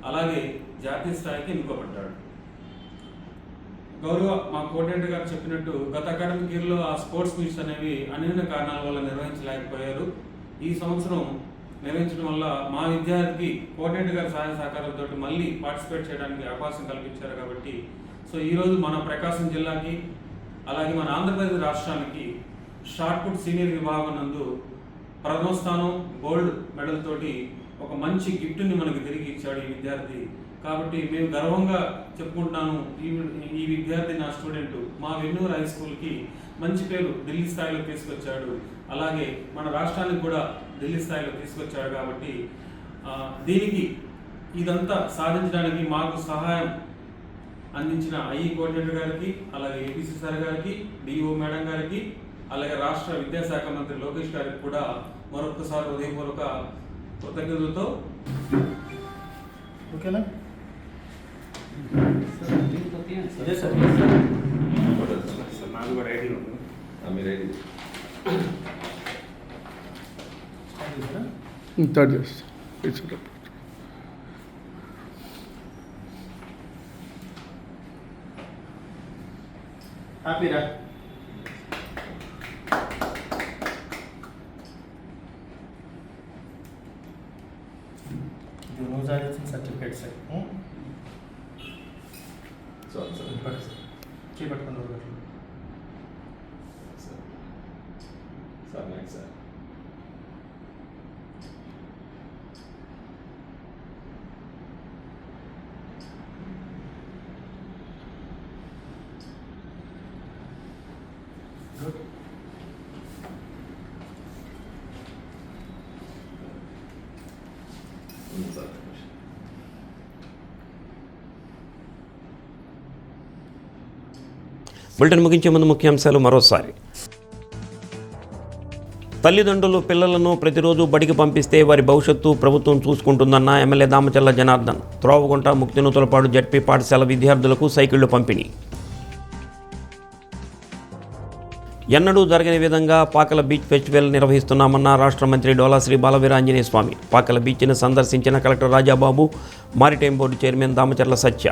అలాగే జాతీయ స్థాయికి ఎన్నుకోబడ్డాడు. గౌరవ మా కోఆర్డినేటర్ గారు చెప్పినట్టు గత అకాడమిక్ ఇయర్లో ఆ స్పోర్ట్స్ మీట్స్ అనేవి అనేక కారణాల వల్ల నిర్వహించలేకపోయారు. ఈ సంవత్సరం నిర్వహించడం వల్ల మా విద్యార్థికి కోఆర్డినేటర్ గారి సహాయ సహకారాలతో మళ్ళీ పార్టిసిపేట్ చేయడానికి అవకాశం కల్పించారు. కాబట్టి సో ఈరోజు మన ప్రకాశం జిల్లాకి అలాగే మన ఆంధ్రప్రదేశ్ రాష్ట్రానికి షార్ట్ పుట్ సీనియర్ విభాగం నందు ప్రథమ స్థానం గోల్డ్ మెడల్ తోటి ఒక మంచి గిఫ్ట్ని మనకు తిరిగి ఇచ్చాడు ఈ విద్యార్థి. కాబట్టి మేము గర్వంగా చెప్పుకుంటున్నాను, ఈ విద్యార్థి నా స్టూడెంట్ మా వెన్నూరు హై స్కూల్కి మంచి పేరు ఢిల్లీ స్థాయిలో తీసుకొచ్చాడు, అలాగే మన రాష్ట్రానికి కూడా ఢిల్లీ స్థాయిలో తీసుకొచ్చాడు. కాబట్టి దీనికి ఇదంతా సాధించడానికి మాకు సహాయం అందించిన ఐఈ కోఆర్డినేటర్ గారికి అలాగే ఏపీసీ సార్ గారికి డిఓ మేడం గారికి అలాగే రాష్ట్ర విద్యాశాఖ మంత్రి లోకేష్ గారికి కూడా మరొకసారి ఉదయపూర్వక కృతజ్ఞతలతో ఓకేనా నాకు కూడా ఐడి ఉంది మీరు ఐడి థర్డ్ ఇయర్స్ ఇట్స్ హ్యాపీరా ఇది నువ్వు సాధించిన సర్టిఫికేట్స్ చేపట్టుకున్న సార్ నెక్స్ట్ సార్ బులెటిన్ ముగించే ముందు ముఖ్యాంశాలు మరోసారి. తల్లిదండ్రులు పిల్లలను ప్రతిరోజు బడికి పంపిస్తే వారి భవిష్యత్తు ప్రభుత్వం చూసుకుంటుందన్న ఎమ్మెల్యే దామచర్ల జనార్దన్. త్రోవగుంట ముక్తినూతలపాడు జడ్పీ పాఠశాల విద్యార్థులకు సైకిళ్లు పంపిణీ. ఎన్నడూ జరగని విధంగా పాకల బీచ్ ఫెస్టివల్ నిర్వహిస్తున్నామన్న రాష్ట్ర మంత్రి డోలా శ్రీ బాలవీరాంజనేయ స్వామి. పాకల బీచ్ను సందర్శించిన collector Rajababu, maritime board chairman Damacharla Satya.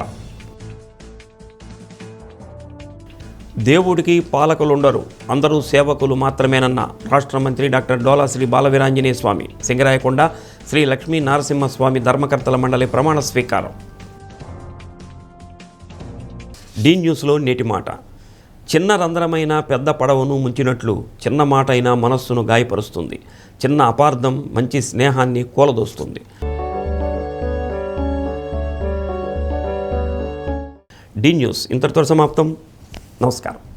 దేవుడికి పాలకులుండరు, అందరూ సేవకులు మాత్రమేనన్న రాష్ట్ర మంత్రి డాక్టర్ డోలా శ్రీ బాలవీరాంజనేయ స్వామి. సింగరాయకొండ శ్రీ లక్ష్మీ నరసింహస్వామి ధర్మకర్తల మండలి ప్రమాణ స్వీకారం. డీ న్యూస్లో నేటి మాట. చిన్న రంధ్రమైన పెద్ద పడవను ముంచినట్లు చిన్న మాట అయినా మనస్సును గాయపరుస్తుంది. చిన్న అపార్థం మంచి స్నేహాన్ని కూలదోస్తుంది. డి న్యూస్ ఇంతటితో సమాప్తం. నమస్కారం.